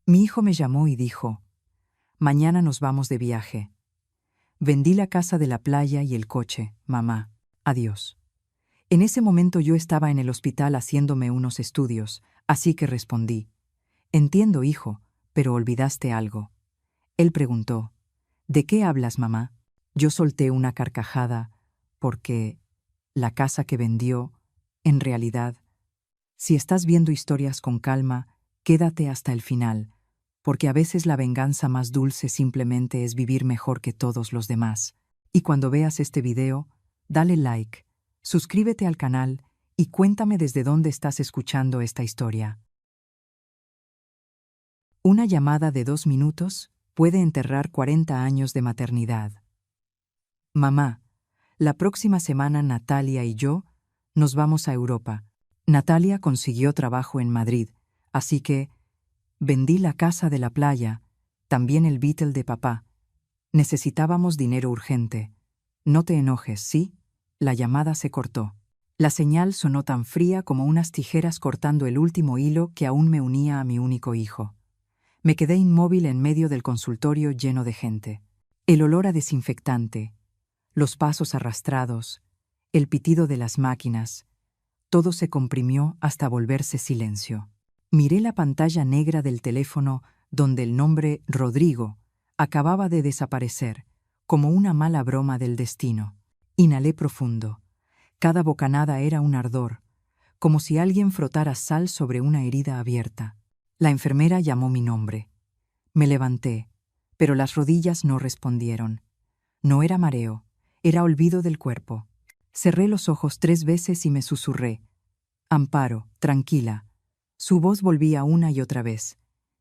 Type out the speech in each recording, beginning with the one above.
Mi hijo me llamó y dijo: «Mañana nos vamos de viaje». Vendí la casa de la playa y el coche, mamá. Adiós. En ese momento yo estaba en el hospital haciéndome unos estudios, así que respondí: «Entiendo, hijo, pero olvidaste algo». Él preguntó: «¿De qué hablas, mamá?». Yo solté una carcajada, porque la casa que vendió, en realidad, si estás viendo historias con calma, quédate hasta el final, porque a veces la venganza más dulce simplemente es vivir mejor que todos los demás. Y cuando veas este video, dale like, suscríbete al canal y cuéntame desde dónde estás escuchando esta historia. Una llamada de 2 minutos puede enterrar 40 años de maternidad. Mamá, la próxima semana Natalia y yo nos vamos a Europa. Natalia consiguió trabajo en Madrid, así que vendí la casa de la playa, también el Beetle de papá. Necesitábamos dinero urgente. No te enojes, ¿sí? La llamada se cortó. La señal sonó tan fría como unas tijeras cortando el último hilo que aún me unía a mi único hijo. Me quedé inmóvil en medio del consultorio lleno de gente. El olor a desinfectante, los pasos arrastrados, el pitido de las máquinas, todo se comprimió hasta volverse silencio. Miré la pantalla negra del teléfono donde el nombre Rodrigo acababa de desaparecer, como una mala broma del destino. Inhalé profundo. Cada bocanada era un ardor, como si alguien frotara sal sobre una herida abierta. La enfermera llamó mi nombre. Me levanté, pero las rodillas no respondieron. No era mareo, era olvido del cuerpo. Cerré los ojos 3 veces y me susurré: «Amparo, tranquila». Su voz volvía una y otra vez.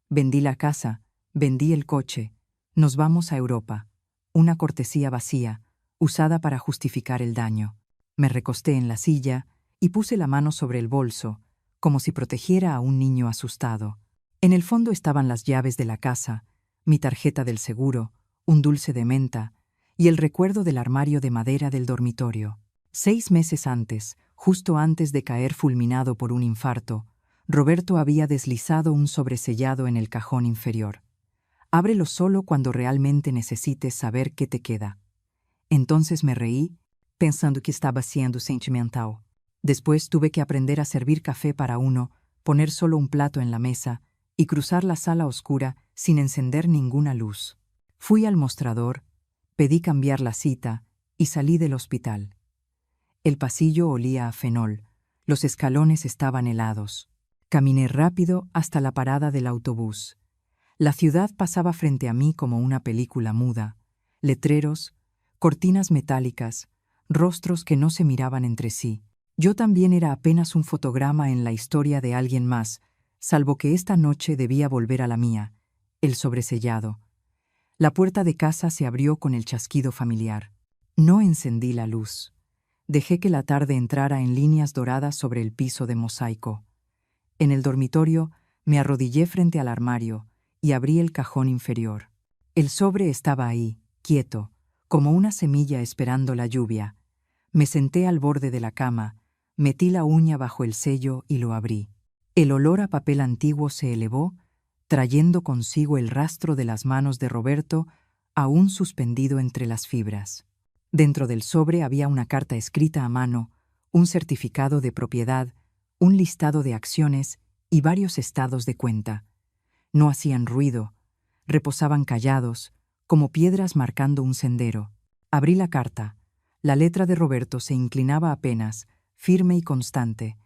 Vendí la casa, vendí el coche, nos vamos a Europa. Una cortesía vacía, usada para justificar el daño. Me recosté en la silla y puse la mano sobre el bolso, como si protegiera a un niño asustado. En el fondo estaban las llaves de la casa, mi tarjeta del seguro, un dulce de menta y el recuerdo del armario de madera del dormitorio. 6 meses antes, justo antes de caer fulminado por un infarto, Roberto había deslizado un sobresellado en el cajón inferior. Ábrelo solo cuando realmente necesites saber qué te queda. Entonces me reí, pensando que estaba siendo sentimental. Después tuve que aprender a servir café para uno, poner solo un plato en la mesa y cruzar la sala oscura sin encender ninguna luz. Fui al mostrador, pedí cambiar la cita y salí del hospital. El pasillo olía a fenol, los escalones estaban helados. Caminé rápido hasta la parada del autobús. La ciudad pasaba frente a mí como una película muda. Letreros, cortinas metálicas, rostros que no se miraban entre sí. Yo también era apenas un fotograma en la historia de alguien más, salvo que esta noche debía volver a la mía, el sobresellado. La puerta de casa se abrió con el chasquido familiar. No encendí la luz. Dejé que la tarde entrara en líneas doradas sobre el piso de mosaico. En el dormitorio me arrodillé frente al armario y abrí el cajón inferior. El sobre estaba ahí, quieto, como una semilla esperando la lluvia. Me senté al borde de la cama, metí la uña bajo el sello y lo abrí. El olor a papel antiguo se elevó, trayendo consigo el rastro de las manos de Roberto, aún suspendido entre las fibras. Dentro del sobre había una carta escrita a mano, un certificado de propiedad, un listado de acciones y varios estados de cuenta. No hacían ruido, reposaban callados, como piedras marcando un sendero. Abrí la carta. La letra de Roberto se inclinaba apenas, firme y constante.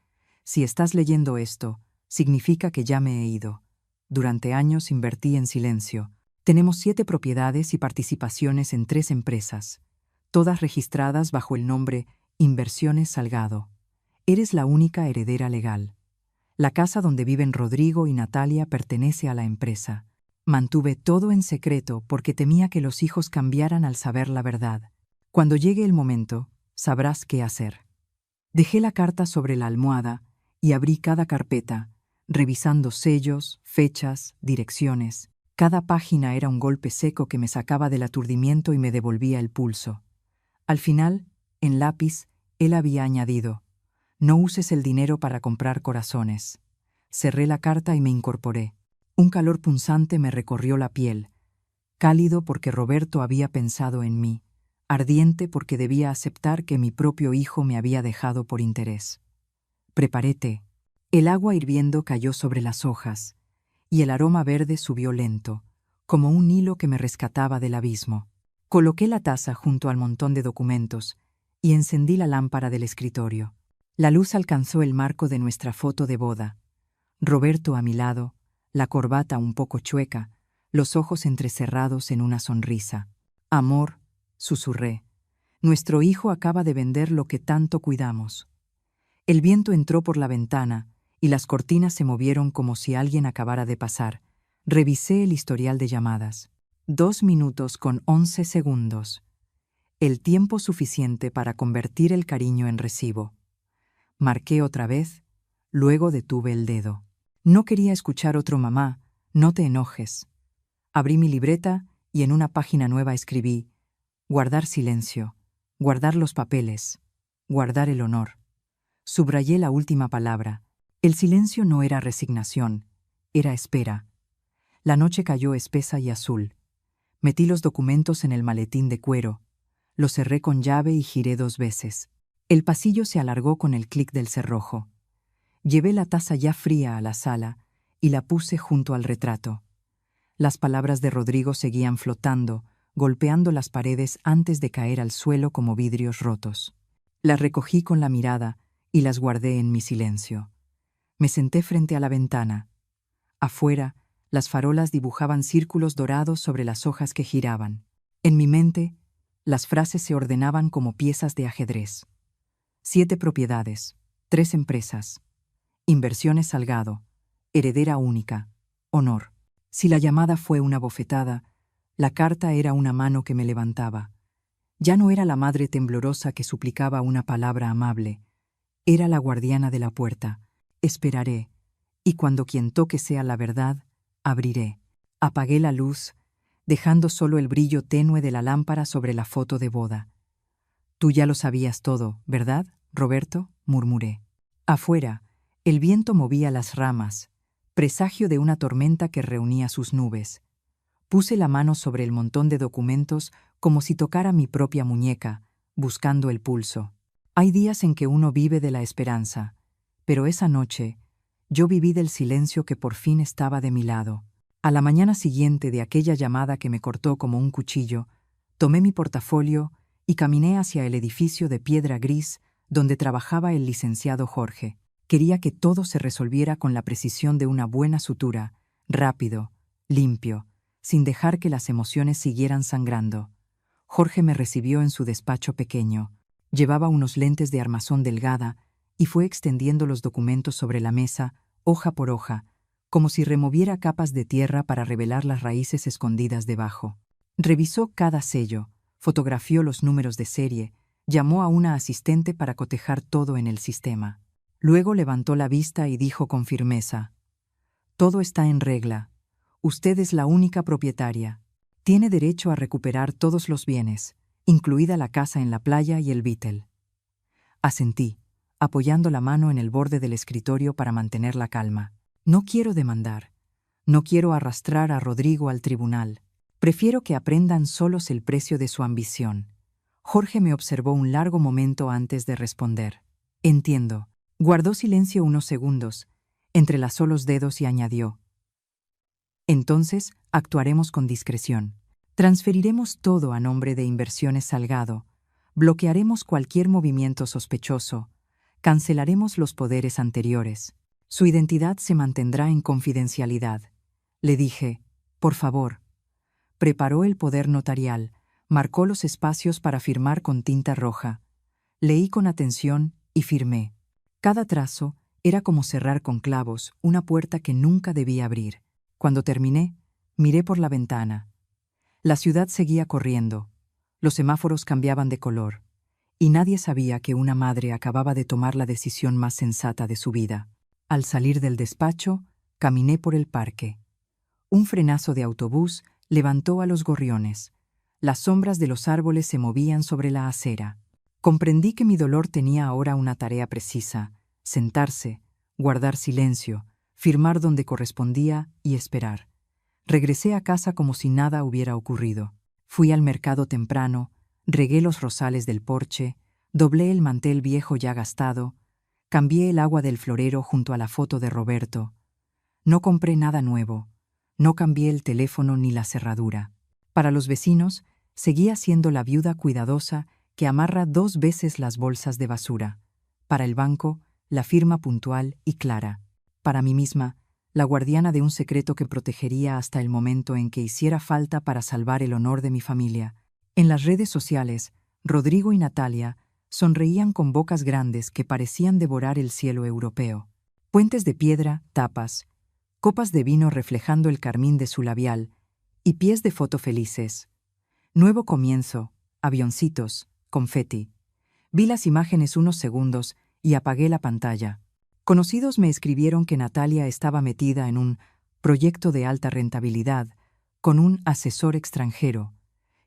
Si estás leyendo esto, significa que ya me he ido. Durante años invertí en silencio. Tenemos 7 propiedades y participaciones en 3 empresas, todas registradas bajo el nombre Inversiones Salgado. Eres la única heredera legal. La casa donde viven Rodrigo y Natalia pertenece a la empresa. Mantuve todo en secreto porque temía que los hijos cambiaran al saber la verdad. Cuando llegue el momento, sabrás qué hacer. Dejé la carta sobre la almohada y abrí cada carpeta, revisando sellos, fechas, direcciones. Cada página era un golpe seco que me sacaba del aturdimiento y me devolvía el pulso. Al final, en lápiz, él había añadido: «No uses el dinero para comprar corazones». Cerré la carta y me incorporé. Un calor punzante me recorrió la piel, cálido porque Roberto había pensado en mí, ardiente porque debía aceptar que mi propio hijo me había dejado por interés. Preparé té. El agua hirviendo cayó sobre las hojas, y el aroma verde subió lento, como un hilo que me rescataba del abismo. Coloqué la taza junto al montón de documentos y encendí la lámpara del escritorio. La luz alcanzó el marco de nuestra foto de boda. Roberto a mi lado, la corbata un poco chueca, los ojos entrecerrados en una sonrisa. Amor, susurré. Nuestro hijo acaba de vender lo que tanto cuidamos. El viento entró por la ventana y las cortinas se movieron como si alguien acabara de pasar. Revisé el historial de llamadas. 2 minutos con 11 segundos. El tiempo suficiente para convertir el cariño en recibo. Marqué otra vez, luego detuve el dedo. No quería escuchar otro mamá, no te enojes. Abrí mi libreta y en una página nueva escribí: guardar silencio, guardar los papeles, guardar el honor. Subrayé la última palabra. El silencio no era resignación, era espera. La noche cayó espesa y azul. Metí los documentos en el maletín de cuero, lo cerré con llave y giré 2 veces. El pasillo se alargó con el clic del cerrojo. Llevé la taza ya fría a la sala y la puse junto al retrato. Las palabras de Rodrigo seguían flotando, golpeando las paredes antes de caer al suelo como vidrios rotos. Las recogí con la mirada y las guardé en mi silencio. Me senté frente a la ventana. Afuera, las farolas dibujaban círculos dorados sobre las hojas que giraban. En mi mente, las frases se ordenaban como piezas de ajedrez. 7 propiedades, 3 empresas. Inversiones Salgado, heredera única, honor. Si la llamada fue una bofetada, la carta era una mano que me levantaba. Ya no era la madre temblorosa que suplicaba una palabra amable. Era la guardiana de la puerta. Esperaré, y cuando quien toque sea la verdad, abriré. Apagué la luz, dejando solo el brillo tenue de la lámpara sobre la foto de boda. Tú ya lo sabías todo, ¿verdad, Roberto?, murmuré. Afuera, el viento movía las ramas, presagio de una tormenta que reunía sus nubes. Puse la mano sobre el montón de documentos como si tocara mi propia muñeca, buscando el pulso. Hay días en que uno vive de la esperanza, pero esa noche yo viví del silencio que por fin estaba de mi lado. A la mañana siguiente de aquella llamada que me cortó como un cuchillo, tomé mi portafolio y caminé hacia el edificio de piedra gris donde trabajaba el licenciado Jorge. Quería que todo se resolviera con la precisión de una buena sutura, rápido, limpio, sin dejar que las emociones siguieran sangrando. Jorge me recibió en su despacho pequeño. Llevaba unos lentes de armazón delgada y fue extendiendo los documentos sobre la mesa, hoja por hoja, como si removiera capas de tierra para revelar las raíces escondidas debajo. Revisó cada sello, fotografió los números de serie, llamó a una asistente para cotejar todo en el sistema. Luego levantó la vista y dijo con firmeza: todo está en regla. Usted es la única propietaria. Tiene derecho a recuperar todos los bienes, incluida la casa en la playa y el Beatle. Asentí, apoyando la mano en el borde del escritorio para mantener la calma. No quiero demandar. No quiero arrastrar a Rodrigo al tribunal. Prefiero que aprendan solos el precio de su ambición. Jorge me observó un largo momento antes de responder. Entiendo. Guardó silencio unos segundos, entrelazó los dedos y añadió: entonces, actuaremos con discreción. Transferiremos todo a nombre de Inversiones Salgado, bloquearemos cualquier movimiento sospechoso, cancelaremos los poderes anteriores. Su identidad se mantendrá en confidencialidad. Le dije: por favor. Preparó el poder notarial, marcó los espacios para firmar con tinta roja. Leí con atención y firmé. Cada trazo era como cerrar con clavos una puerta que nunca debía abrir. Cuando terminé, miré por la ventana. La ciudad seguía corriendo, los semáforos cambiaban de color, y nadie sabía que una madre acababa de tomar la decisión más sensata de su vida. Al salir del despacho, caminé por el parque. Un frenazo de autobús levantó a los gorriones. Las sombras de los árboles se movían sobre la acera. Comprendí que mi dolor tenía ahora una tarea precisa: sentarse, guardar silencio, firmar donde correspondía y esperar. Regresé a casa como si nada hubiera ocurrido. Fui al mercado temprano, regué los rosales del porche, doblé el mantel viejo ya gastado, cambié el agua del florero junto a la foto de Roberto. No compré nada nuevo, no cambié el teléfono ni la cerradura. Para los vecinos, seguía siendo la viuda cuidadosa que amarra 2 veces las bolsas de basura. Para el banco, la firma puntual y clara. Para mí misma, la guardiana de un secreto que protegería hasta el momento en que hiciera falta para salvar el honor de mi familia. En las redes sociales, Rodrigo y Natalia sonreían con bocas grandes que parecían devorar el cielo europeo. Puentes de piedra, tapas, copas de vino reflejando el carmín de su labial, y pies de foto felices. Nuevo comienzo, avioncitos, confeti. Vi las imágenes unos segundos y apagué la pantalla. Conocidos me escribieron que Natalia estaba metida en un proyecto de alta rentabilidad con un asesor extranjero,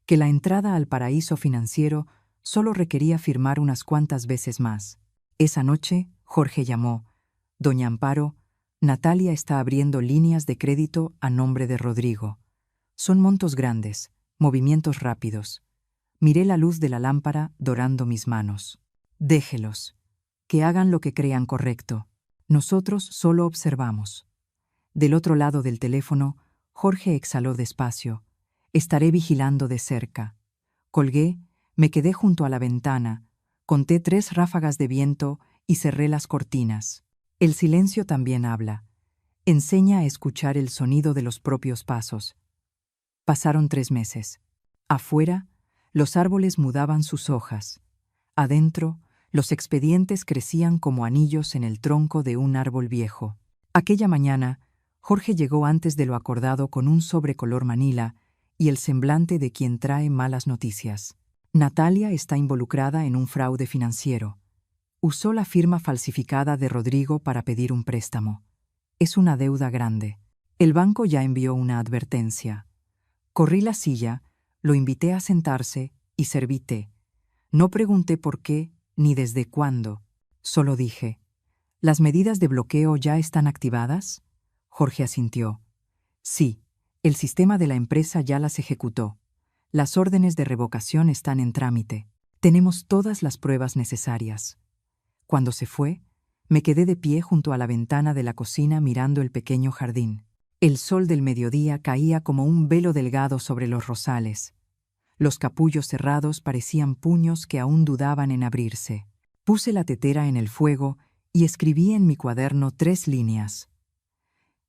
que la entrada al paraíso financiero solo requería firmar unas cuantas veces más. Esa noche, Jorge llamó. Doña Amparo, Natalia está abriendo líneas de crédito a nombre de Rodrigo. Son montos grandes, movimientos rápidos. Miré la luz de la lámpara dorando mis manos. Déjelos. Que hagan lo que crean correcto. Nosotros solo observamos. Del otro lado del teléfono, Jorge exhaló despacio. Estaré vigilando de cerca. Colgué, me quedé junto a la ventana, conté 3 ráfagas de viento y cerré las cortinas. El silencio también habla. Enseña a escuchar el sonido de los propios pasos. Pasaron 3 meses. Afuera, los árboles mudaban sus hojas. Adentro, los expedientes crecían como anillos en el tronco de un árbol viejo. Aquella mañana, Jorge llegó antes de lo acordado con un sobre color manila y el semblante de quien trae malas noticias. Natalia está involucrada en un fraude financiero. Usó la firma falsificada de Rodrigo para pedir un préstamo. Es una deuda grande. El banco ya envió una advertencia. Corrí la silla, lo invité a sentarse y serví té. No pregunté por qué ni desde cuándo. Solo dije, ¿las medidas de bloqueo ya están activadas? Jorge asintió. Sí, el sistema de la empresa ya las ejecutó. Las órdenes de revocación están en trámite. Tenemos todas las pruebas necesarias. Cuando se fue, me quedé de pie junto a la ventana de la cocina mirando el pequeño jardín. El sol del mediodía caía como un velo delgado sobre los rosales. Los capullos cerrados parecían puños que aún dudaban en abrirse. Puse la tetera en el fuego y escribí en mi cuaderno 3 líneas.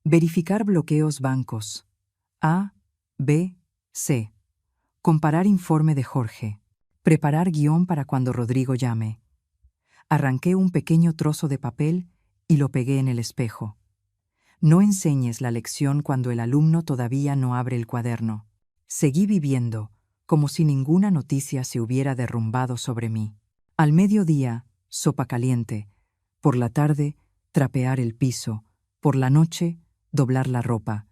Verificar bloqueos bancos. A, B, C. Comparar informe de Jorge. Preparar guión para cuando Rodrigo llame. Arranqué un pequeño trozo de papel y lo pegué en el espejo. No enseñes la lección cuando el alumno todavía no abre el cuaderno. Seguí viviendo, como si ninguna noticia se hubiera derrumbado sobre mí. Al mediodía, sopa caliente. Por la tarde, trapear el piso. Por la noche, doblar la ropa.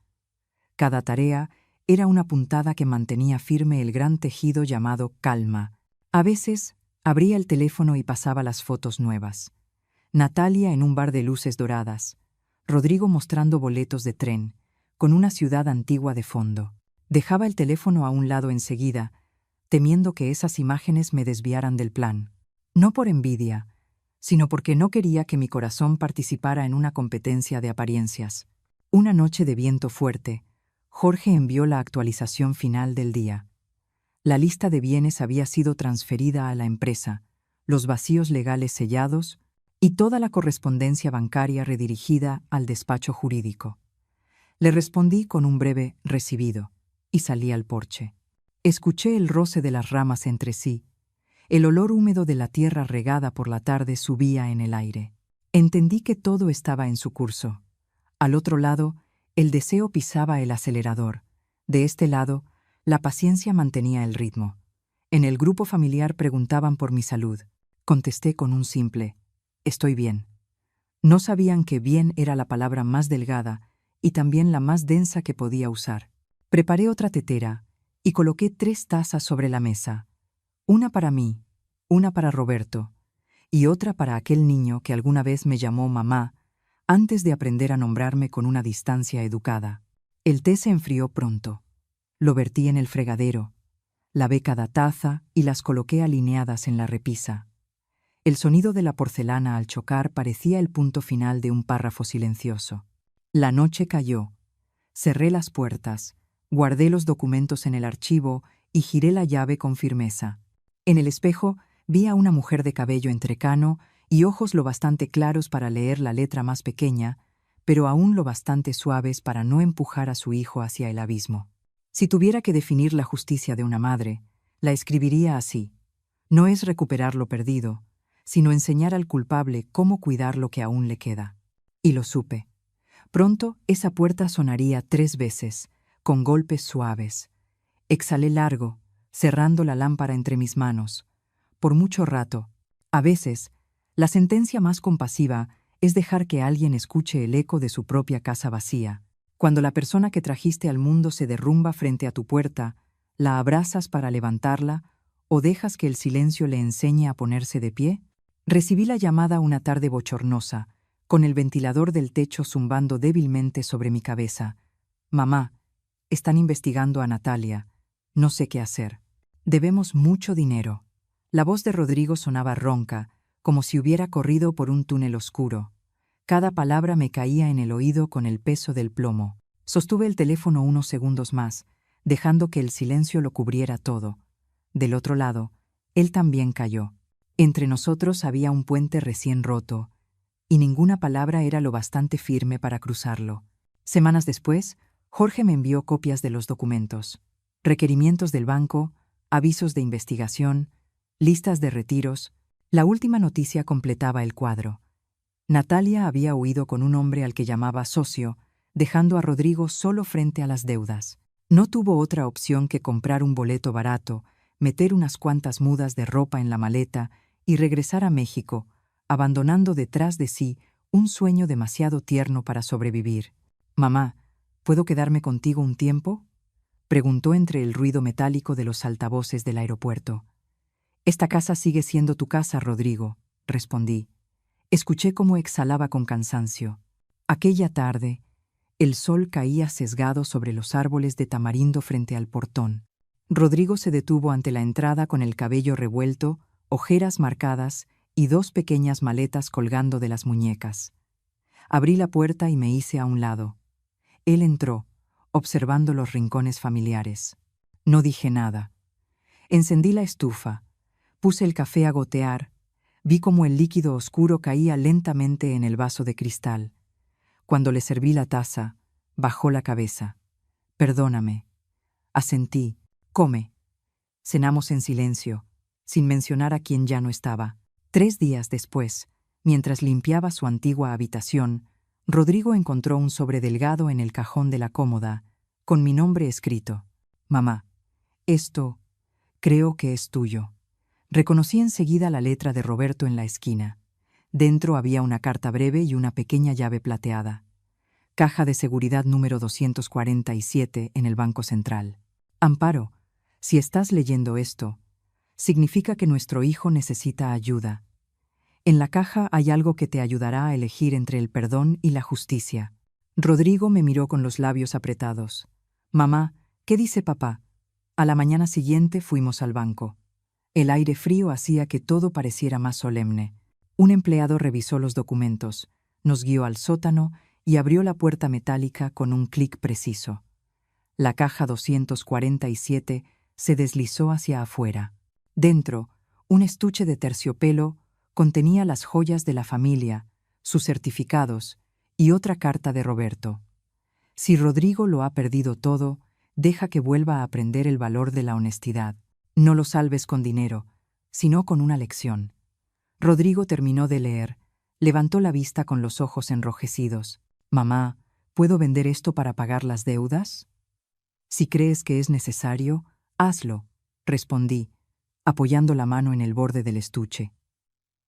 Cada tarea era una puntada que mantenía firme el gran tejido llamado calma. A veces, abría el teléfono y pasaba las fotos nuevas. Natalia en un bar de luces doradas. Rodrigo mostrando boletos de tren, con una ciudad antigua de fondo. Dejaba el teléfono a un lado enseguida, temiendo que esas imágenes me desviaran del plan. No por envidia, sino porque no quería que mi corazón participara en una competencia de apariencias. Una noche de viento fuerte, Jorge envió la actualización final del día. La lista de bienes había sido transferida a la empresa, los vacíos legales sellados y toda la correspondencia bancaria redirigida al despacho jurídico. Le respondí con un breve recibido y salí al porche. Escuché el roce de las ramas entre sí. El olor húmedo de la tierra regada por la tarde subía en el aire. Entendí que todo estaba en su curso. Al otro lado, el deseo pisaba el acelerador. De este lado, la paciencia mantenía el ritmo. En el grupo familiar preguntaban por mi salud. Contesté con un simple, «Estoy bien». No sabían que bien era la palabra más delgada y también la más densa que podía usar. Preparé otra tetera y coloqué 3 tazas sobre la mesa. Una para mí, una para Roberto y otra para aquel niño que alguna vez me llamó mamá antes de aprender a nombrarme con una distancia educada. El té se enfrió pronto. Lo vertí en el fregadero, lavé cada taza y las coloqué alineadas en la repisa. El sonido de la porcelana al chocar parecía el punto final de un párrafo silencioso. La noche cayó. Cerré las puertas, guardé los documentos en el archivo y giré la llave con firmeza. En el espejo vi a una mujer de cabello entrecano y ojos lo bastante claros para leer la letra más pequeña, pero aún lo bastante suaves para no empujar a su hijo hacia el abismo. Si tuviera que definir la justicia de una madre, la escribiría así: no es recuperar lo perdido, sino enseñar al culpable cómo cuidar lo que aún le queda. Y lo supe. Pronto esa puerta sonaría 3 veces, con golpes suaves. Exhalé largo, cerrando la lámpara entre mis manos. Por mucho rato. A veces, la sentencia más compasiva es dejar que alguien escuche el eco de su propia casa vacía. Cuando la persona que trajiste al mundo se derrumba frente a tu puerta, ¿la abrazas para levantarla o dejas que el silencio le enseñe a ponerse de pie? Recibí la llamada una tarde bochornosa, con el ventilador del techo zumbando débilmente sobre mi cabeza. Mamá, están investigando a Natalia. No sé qué hacer. Debemos mucho dinero. La voz de Rodrigo sonaba ronca, como si hubiera corrido por un túnel oscuro. Cada palabra me caía en el oído con el peso del plomo. Sostuve el teléfono unos segundos más, dejando que el silencio lo cubriera todo. Del otro lado, él también cayó. Entre nosotros había un puente recién roto, y ninguna palabra era lo bastante firme para cruzarlo. Semanas después, Jorge me envió copias de los documentos, requerimientos del banco, avisos de investigación, listas de retiros. La última noticia completaba el cuadro. Natalia había huido con un hombre al que llamaba socio, dejando a Rodrigo solo frente a las deudas. No tuvo otra opción que comprar un boleto barato, meter unas cuantas mudas de ropa en la maleta y regresar a México, abandonando detrás de sí un sueño demasiado tierno para sobrevivir. «Mamá, ¿puedo quedarme contigo un tiempo?», preguntó entre el ruido metálico de los altavoces del aeropuerto. «Esta casa sigue siendo tu casa, Rodrigo», respondí. Escuché cómo exhalaba con cansancio. Aquella tarde, el sol caía sesgado sobre los árboles de tamarindo frente al portón. Rodrigo se detuvo ante la entrada con el cabello revuelto, ojeras marcadas y 2 pequeñas maletas colgando de las muñecas. Abrí la puerta y me hice a un lado. Él entró, observando los rincones familiares. No dije nada. Encendí la estufa, puse el café a gotear, vi cómo el líquido oscuro caía lentamente en el vaso de cristal. Cuando le serví la taza, bajó la cabeza. «Perdóname». Asentí. «Come». Cenamos en silencio, sin mencionar a quien ya no estaba. 3 días después, mientras limpiaba su antigua habitación, Rodrigo encontró un sobre delgado en el cajón de la cómoda, con mi nombre escrito. «Mamá, esto creo que es tuyo». Reconocí enseguida la letra de Roberto en la esquina. Dentro había una carta breve y una pequeña llave plateada. Caja de seguridad número 247 en el Banco Central. «Amparo, si estás leyendo esto, significa que nuestro hijo necesita ayuda. En la caja hay algo que te ayudará a elegir entre el perdón y la justicia». Rodrigo me miró con los labios apretados. «Mamá, ¿qué dice papá?». A la mañana siguiente fuimos al banco. El aire frío hacía que todo pareciera más solemne. Un empleado revisó los documentos, nos guió al sótano y abrió la puerta metálica con un clic preciso. La caja 247 se deslizó hacia afuera. Dentro, un estuche de terciopelo contenía las joyas de la familia, sus certificados y otra carta de Roberto. Si Rodrigo lo ha perdido todo, deja que vuelva a aprender el valor de la honestidad. No lo salves con dinero, sino con una lección. Rodrigo terminó de leer, levantó la vista con los ojos enrojecidos. «Mamá, ¿puedo vender esto para pagar las deudas?». «Si crees que es necesario, hazlo», respondí, apoyando la mano en el borde del estuche.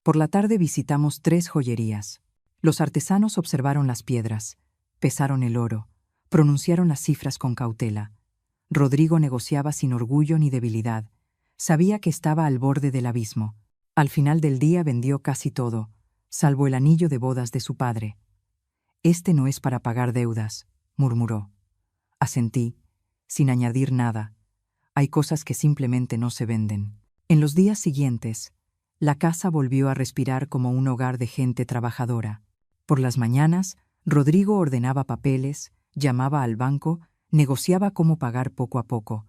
Por la tarde visitamos 3 joyerías. Los artesanos observaron las piedras, pesaron el oro, pronunciaron las cifras con cautela. Rodrigo negociaba sin orgullo ni debilidad. Sabía que estaba al borde del abismo. Al final del día vendió casi todo, salvo el anillo de bodas de su padre. Este no es para pagar deudas, murmuró. Asentí, sin añadir nada. Hay cosas que simplemente no se venden. En los días siguientes, la casa volvió a respirar como un hogar de gente trabajadora. Por las mañanas, Rodrigo ordenaba papeles, llamaba al banco, negociaba cómo pagar poco a poco.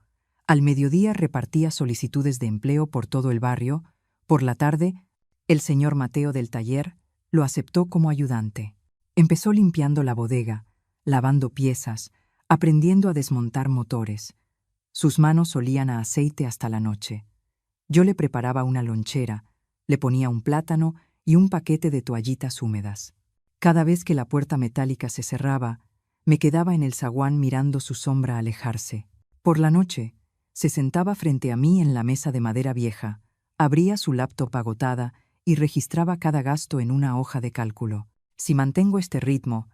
Al mediodía repartía solicitudes de empleo por todo el barrio. Por la tarde, el señor Mateo del taller lo aceptó como ayudante. Empezó limpiando la bodega, lavando piezas, aprendiendo a desmontar motores. Sus manos olían a aceite hasta la noche. Yo le preparaba una lonchera, le ponía un plátano y un paquete de toallitas húmedas. Cada vez que la puerta metálica se cerraba, me quedaba en el zaguán mirando su sombra alejarse. Por la noche, se sentaba frente a mí en la mesa de madera vieja, abría su laptop agotada y registraba cada gasto en una hoja de cálculo. Si mantengo este ritmo,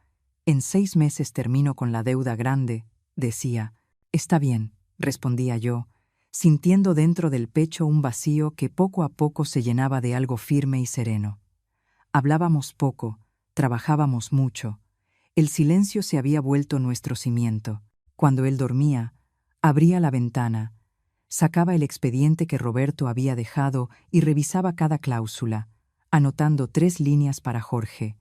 en 6 meses termino con la deuda grande, decía. Está bien, respondía yo, sintiendo dentro del pecho un vacío que poco a poco se llenaba de algo firme y sereno. Hablábamos poco, trabajábamos mucho. El silencio se había vuelto nuestro cimiento. Cuando él dormía, abría la ventana, sacaba el expediente que Roberto había dejado y revisaba cada cláusula, anotando 3 líneas para Jorge: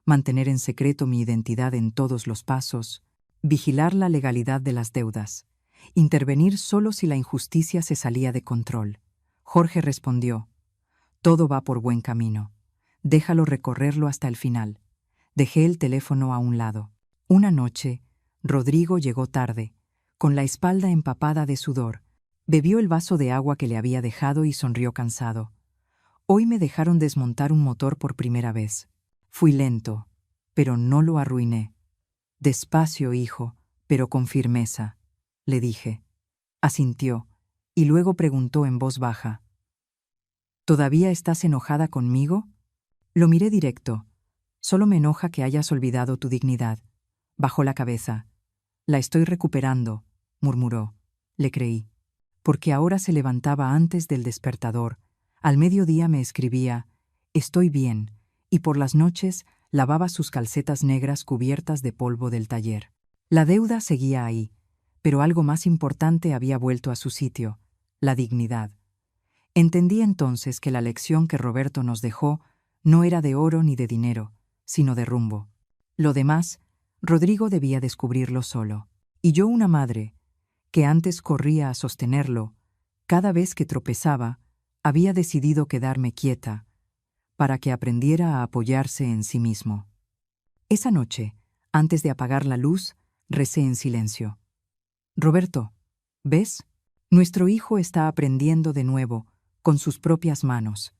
mantener en secreto mi identidad en todos los pasos, vigilar la legalidad de las deudas, intervenir solo si la injusticia se salía de control. Jorge respondió: todo va por buen camino. Déjalo recorrerlo hasta el final. Dejé el teléfono a un lado. Una noche, Rodrigo llegó tarde, con la espalda empapada de sudor. Bebió el vaso de agua que le había dejado y sonrió cansado. Hoy me dejaron desmontar un motor por primera vez. Fui lento, pero no lo arruiné. Despacio, hijo, pero con firmeza, le dije. Asintió, y luego preguntó en voz baja: ¿todavía estás enojada conmigo? Lo miré directo. Solo me enoja que hayas olvidado tu dignidad. Bajó la cabeza. La estoy recuperando, murmuró. Le creí. Porque ahora se levantaba antes del despertador. Al mediodía me escribía: estoy bien, y por las noches lavaba sus calcetas negras cubiertas de polvo del taller. La deuda seguía ahí, pero algo más importante había vuelto a su sitio: la dignidad. Entendí entonces que la lección que Roberto nos dejó no era de oro ni de dinero, sino de rumbo. Lo demás, Rodrigo debía descubrirlo solo. Y yo, una madre, que antes corría a sostenerlo, cada vez que tropezaba, había decidido quedarme quieta, para que aprendiera a apoyarse en sí mismo. Esa noche, antes de apagar la luz, recé en silencio. Roberto, ¿ves? Nuestro hijo está aprendiendo de nuevo, con sus propias manos.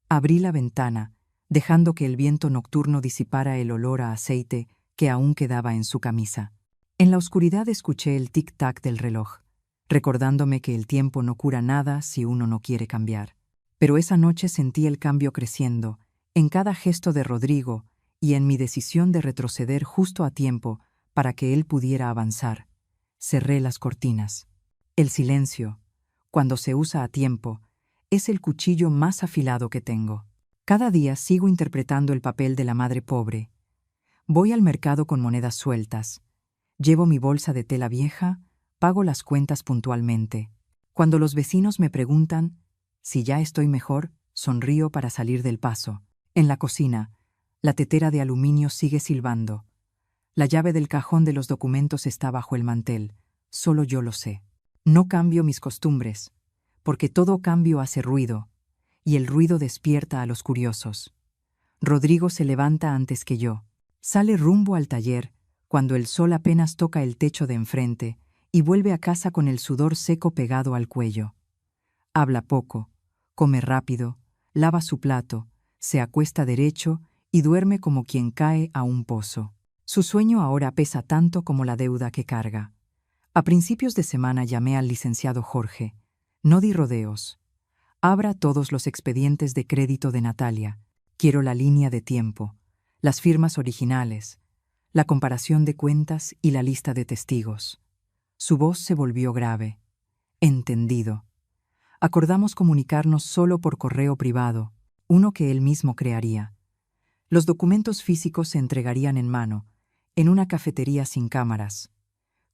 Abrí la ventana, dejando que el viento nocturno disipara el olor a aceite que aún quedaba en su camisa. En la oscuridad escuché el tic-tac del reloj, recordándome que el tiempo no cura nada si uno no quiere cambiar. Pero esa noche sentí el cambio creciendo, en cada gesto de Rodrigo y en mi decisión de retroceder justo a tiempo para que él pudiera avanzar. Cerré las cortinas. El silencio, cuando se usa a tiempo, es el cuchillo más afilado que tengo. Cada día sigo interpretando el papel de la madre pobre. Voy al mercado con monedas sueltas. Llevo mi bolsa de tela vieja, pago las cuentas puntualmente. Cuando los vecinos me preguntan si ya estoy mejor, sonrío para salir del paso. En la cocina, la tetera de aluminio sigue silbando. La llave del cajón de los documentos está bajo el mantel. Solo yo lo sé. No cambio mis costumbres, porque todo cambio hace ruido, y el ruido despierta a los curiosos. Rodrigo se levanta antes que yo. Sale rumbo al taller, cuando el sol apenas toca el techo de enfrente, y vuelve a casa con el sudor seco pegado al cuello. Habla poco, come rápido, lava su plato, se acuesta derecho y duerme como quien cae a un pozo. Su sueño ahora pesa tanto como la deuda que carga. A principios de semana llamé al licenciado Jorge. No di rodeos. Abra todos los expedientes de crédito de Natalia. Quiero la línea de tiempo, las firmas originales, la comparación de cuentas y la lista de testigos. Su voz se volvió grave. Entendido. Acordamos comunicarnos solo por correo privado, uno que él mismo crearía. Los documentos físicos se entregarían en mano, en una cafetería sin cámaras.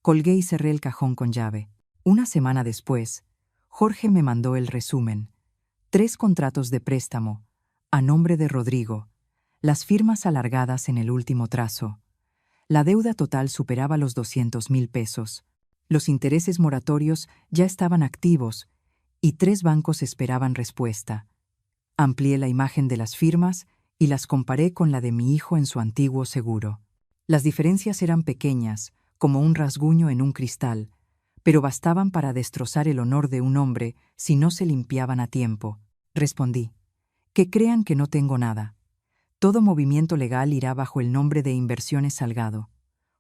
Colgué y cerré el cajón con llave. Una semana después, Jorge me mandó el resumen. 3 contratos de préstamo, a nombre de Rodrigo, las firmas alargadas en el último trazo. La deuda total superaba los 200,000 pesos. Los intereses moratorios ya estaban activos y 3 bancos esperaban respuesta. Amplié la imagen de las firmas y las comparé con la de mi hijo en su antiguo seguro. Las diferencias eran pequeñas, como un rasguño en un cristal, pero bastaban para destrozar el honor de un hombre si no se limpiaban a tiempo. Respondí: que crean que no tengo nada. Todo movimiento legal irá bajo el nombre de Inversiones Salgado.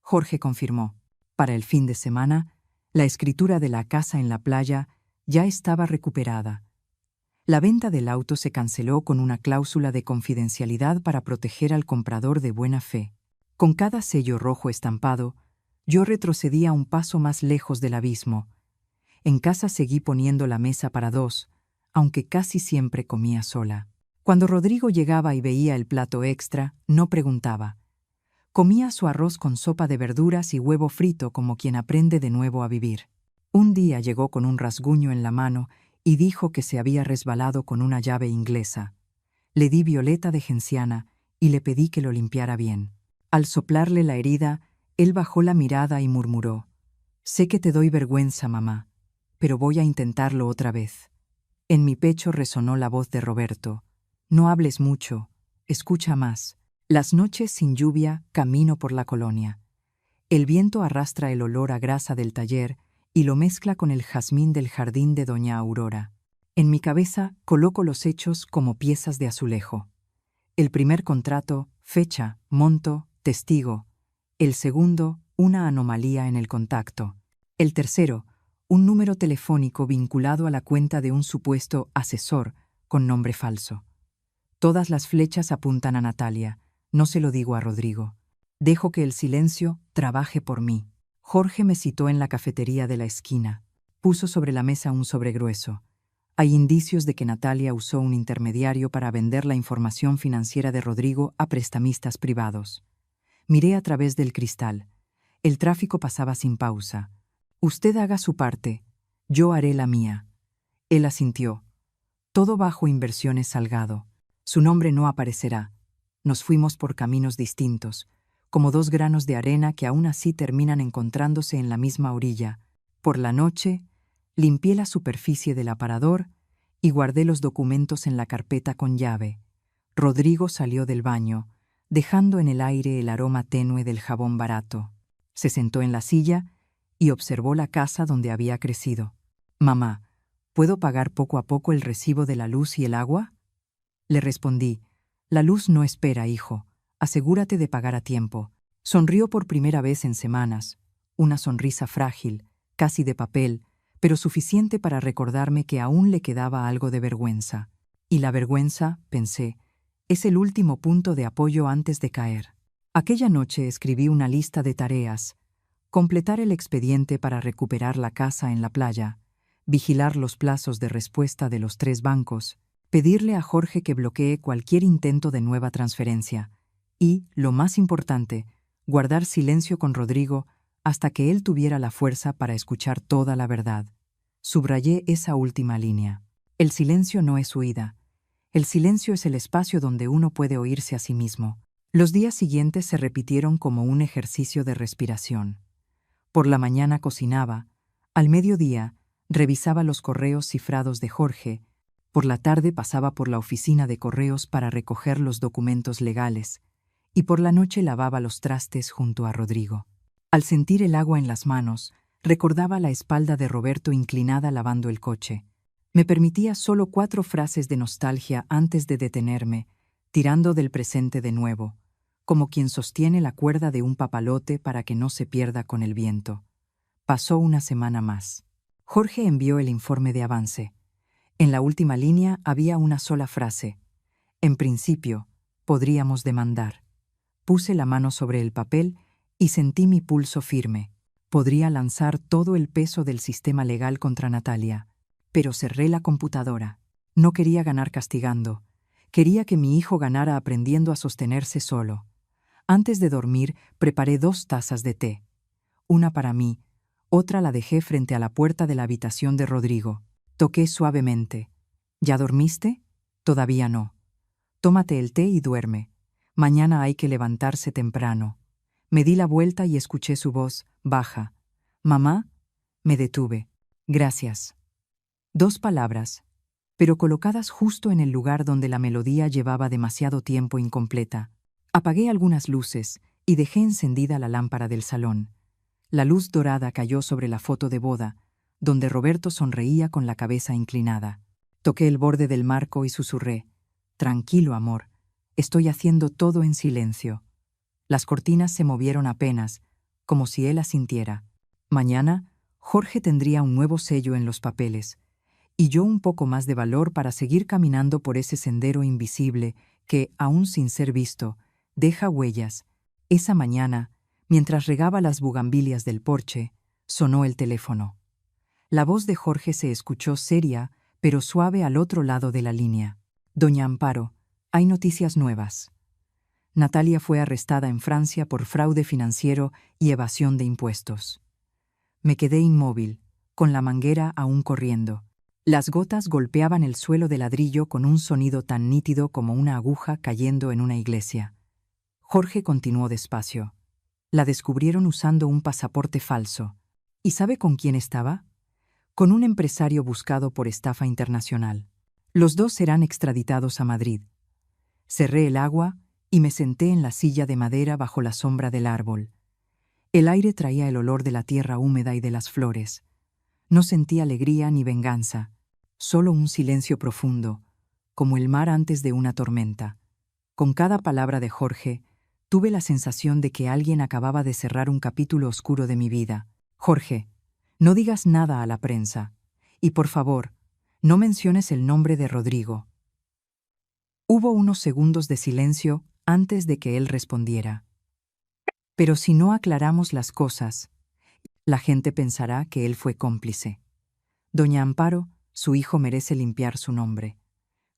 Jorge confirmó. Para el fin de semana, la escritura de la casa en la playa ya estaba recuperada. La venta del auto se canceló con una cláusula de confidencialidad para proteger al comprador de buena fe. Con cada sello rojo estampado, yo retrocedía un paso más lejos del abismo. En casa seguí poniendo la mesa para 2, aunque casi siempre comía sola. Cuando Rodrigo llegaba y veía el plato extra, no preguntaba. Comía su arroz con sopa de verduras y huevo frito como quien aprende de nuevo a vivir. Un día llegó con un rasguño en la mano y dijo que se había resbalado con una llave inglesa. Le di violeta de genciana y le pedí que lo limpiara bien. Al soplarle la herida, él bajó la mirada y murmuró: «Sé que te doy vergüenza, mamá, pero voy a intentarlo otra vez». En mi pecho resonó la voz de Roberto: «No hables mucho, escucha más». Las noches sin lluvia camino por la colonia. El viento arrastra el olor a grasa del taller y lo mezcla con el jazmín del jardín de doña Aurora. En mi cabeza coloco los hechos como piezas de azulejo. El primer contrato, fecha, monto, testigo. El segundo, una anomalía en el contacto. El tercero, un número telefónico vinculado a la cuenta de un supuesto asesor con nombre falso. Todas las flechas apuntan a Natalia. No se lo digo a Rodrigo. Dejo que el silencio trabaje por mí. Jorge me citó en la cafetería de la esquina. Puso sobre la mesa un sobre grueso. Hay indicios de que Natalia usó un intermediario para vender la información financiera de Rodrigo a prestamistas privados. Miré a través del cristal. El tráfico pasaba sin pausa. Usted haga su parte, yo haré la mía. Él asintió. Todo bajo Inversiones Salgado. Su nombre no aparecerá. Nos fuimos por caminos distintos, como 2 granos de arena que aún así terminan encontrándose en la misma orilla. Por la noche, limpié la superficie del aparador y guardé los documentos en la carpeta con llave. Rodrigo salió del baño, dejando en el aire el aroma tenue del jabón barato. Se sentó en la silla y observó la casa donde había crecido. «Mamá, ¿puedo pagar poco a poco el recibo de la luz y el agua?». Le respondí: «La luz no espera, hijo. Asegúrate de pagar a tiempo». Sonrió por primera vez en semanas, una sonrisa frágil, casi de papel, pero suficiente para recordarme que aún le quedaba algo de vergüenza. Y la vergüenza, pensé, es el último punto de apoyo antes de caer. Aquella noche escribí una lista de tareas: completar el expediente para recuperar la casa en la playa, vigilar los plazos de respuesta de los 3 bancos, pedirle a Jorge que bloquee cualquier intento de nueva transferencia y, lo más importante, guardar silencio con Rodrigo hasta que él tuviera la fuerza para escuchar toda la verdad. Subrayé esa última línea. El silencio no es huida. El silencio es el espacio donde uno puede oírse a sí mismo. Los días siguientes se repitieron como un ejercicio de respiración. Por la mañana cocinaba, al mediodía revisaba los correos cifrados de Jorge, por la tarde pasaba por la oficina de correos para recoger los documentos legales, y por la noche lavaba los trastes junto a Rodrigo. Al sentir el agua en las manos, recordaba la espalda de Roberto inclinada lavando el coche. Me permitía solo 4 frases de nostalgia antes de detenerme, tirando del presente de nuevo, como quien sostiene la cuerda de un papalote para que no se pierda con el viento. Pasó una semana más. Jorge envió el informe de avance. En la última línea había una sola frase: «En principio, podríamos demandar». Puse la mano sobre el papel y sentí mi pulso firme. Podría lanzar todo el peso del sistema legal contra Natalia. Pero cerré la computadora. No quería ganar castigando. Quería que mi hijo ganara aprendiendo a sostenerse solo. Antes de dormir, preparé 2 tazas de té. Una para mí, otra la dejé frente a la puerta de la habitación de Rodrigo. Toqué suavemente. ¿Ya dormiste? Todavía no. Tómate el té y duerme. Mañana hay que levantarse temprano. Me di la vuelta y escuché su voz, baja. «Mamá». Me detuve. «Gracias». 2 palabras, pero colocadas justo en el lugar donde la melodía llevaba demasiado tiempo incompleta. Apagué algunas luces y dejé encendida la lámpara del salón. La luz dorada cayó sobre la foto de boda, donde Roberto sonreía con la cabeza inclinada. Toqué el borde del marco y susurré: «Tranquilo, amor. Estoy haciendo todo en silencio». Las cortinas se movieron apenas, como si él asintiera. Mañana, Jorge tendría un nuevo sello en los papeles, y yo un poco más de valor para seguir caminando por ese sendero invisible que, aún sin ser visto, deja huellas. Esa mañana, mientras regaba las bugambilias del porche, sonó el teléfono. La voz de Jorge se escuchó seria, pero suave al otro lado de la línea. «Doña Amparo, hay noticias nuevas. Natalia fue arrestada en Francia por fraude financiero y evasión de impuestos». Me quedé inmóvil, con la manguera aún corriendo. Las gotas golpeaban el suelo de ladrillo con un sonido tan nítido como una aguja cayendo en una iglesia. Jorge continuó despacio. La descubrieron usando un pasaporte falso. ¿Y sabe con quién estaba? Con un empresario buscado por estafa internacional. Los 2 serán extraditados a Madrid. Cerré el agua y me senté en la silla de madera bajo la sombra del árbol. El aire traía el olor de la tierra húmeda y de las flores. No sentí alegría ni venganza, solo un silencio profundo, como el mar antes de una tormenta. Con cada palabra de Jorge, tuve la sensación de que alguien acababa de cerrar un capítulo oscuro de mi vida. «Jorge, no digas nada a la prensa. Y por favor, no menciones el nombre de Rodrigo». Hubo unos segundos de silencio antes de que él respondiera. «Pero si no aclaramos las cosas, la gente pensará que él fue cómplice. Doña Amparo, su hijo merece limpiar su nombre».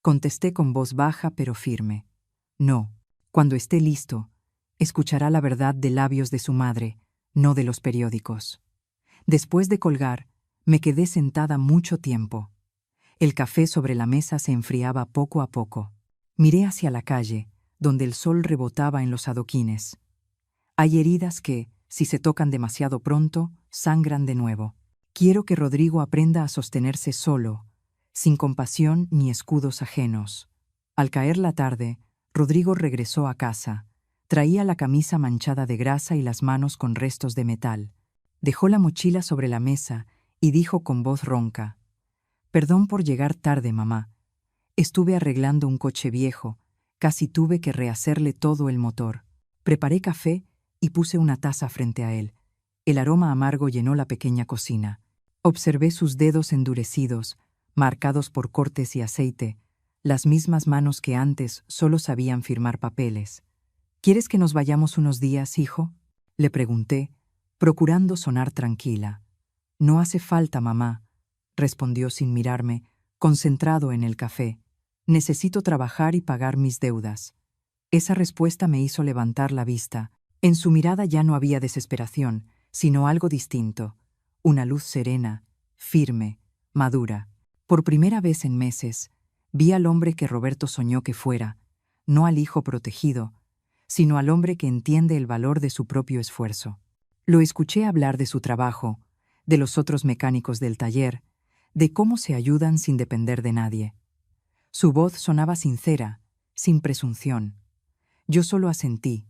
Contesté con voz baja pero firme. «No, cuando esté listo, escuchará la verdad de labios de su madre, no de los periódicos». Después de colgar, me quedé sentada mucho tiempo. El café sobre la mesa se enfriaba poco a poco. Miré hacia la calle, donde el sol rebotaba en los adoquines. Hay heridas que, si se tocan demasiado pronto, sangran de nuevo. Quiero que Rodrigo aprenda a sostenerse solo, sin compasión ni escudos ajenos. Al caer la tarde, Rodrigo regresó a casa. Traía la camisa manchada de grasa y las manos con restos de metal. Dejó la mochila sobre la mesa y dijo con voz ronca: «Perdón por llegar tarde, mamá. Estuve arreglando un coche viejo. Casi tuve que rehacerle todo el motor». Preparé café y puse una taza frente a él. El aroma amargo llenó la pequeña cocina. Observé sus dedos endurecidos, marcados por cortes y aceite, las mismas manos que antes solo sabían firmar papeles. «¿Quieres que nos vayamos unos días, hijo?», le pregunté, procurando sonar tranquila. «No hace falta, mamá», respondió sin mirarme, concentrado en el café. «Necesito trabajar y pagar mis deudas». Esa respuesta me hizo levantar la vista. En su mirada ya no había desesperación, sino algo distinto, una luz serena, firme, madura. Por primera vez en meses, vi al hombre que Roberto soñó que fuera, no al hijo protegido, sino al hombre que entiende el valor de su propio esfuerzo. Lo escuché hablar de su trabajo, de los otros mecánicos del taller, de cómo se ayudan sin depender de nadie. Su voz sonaba sincera, sin presunción. Yo solo asentí,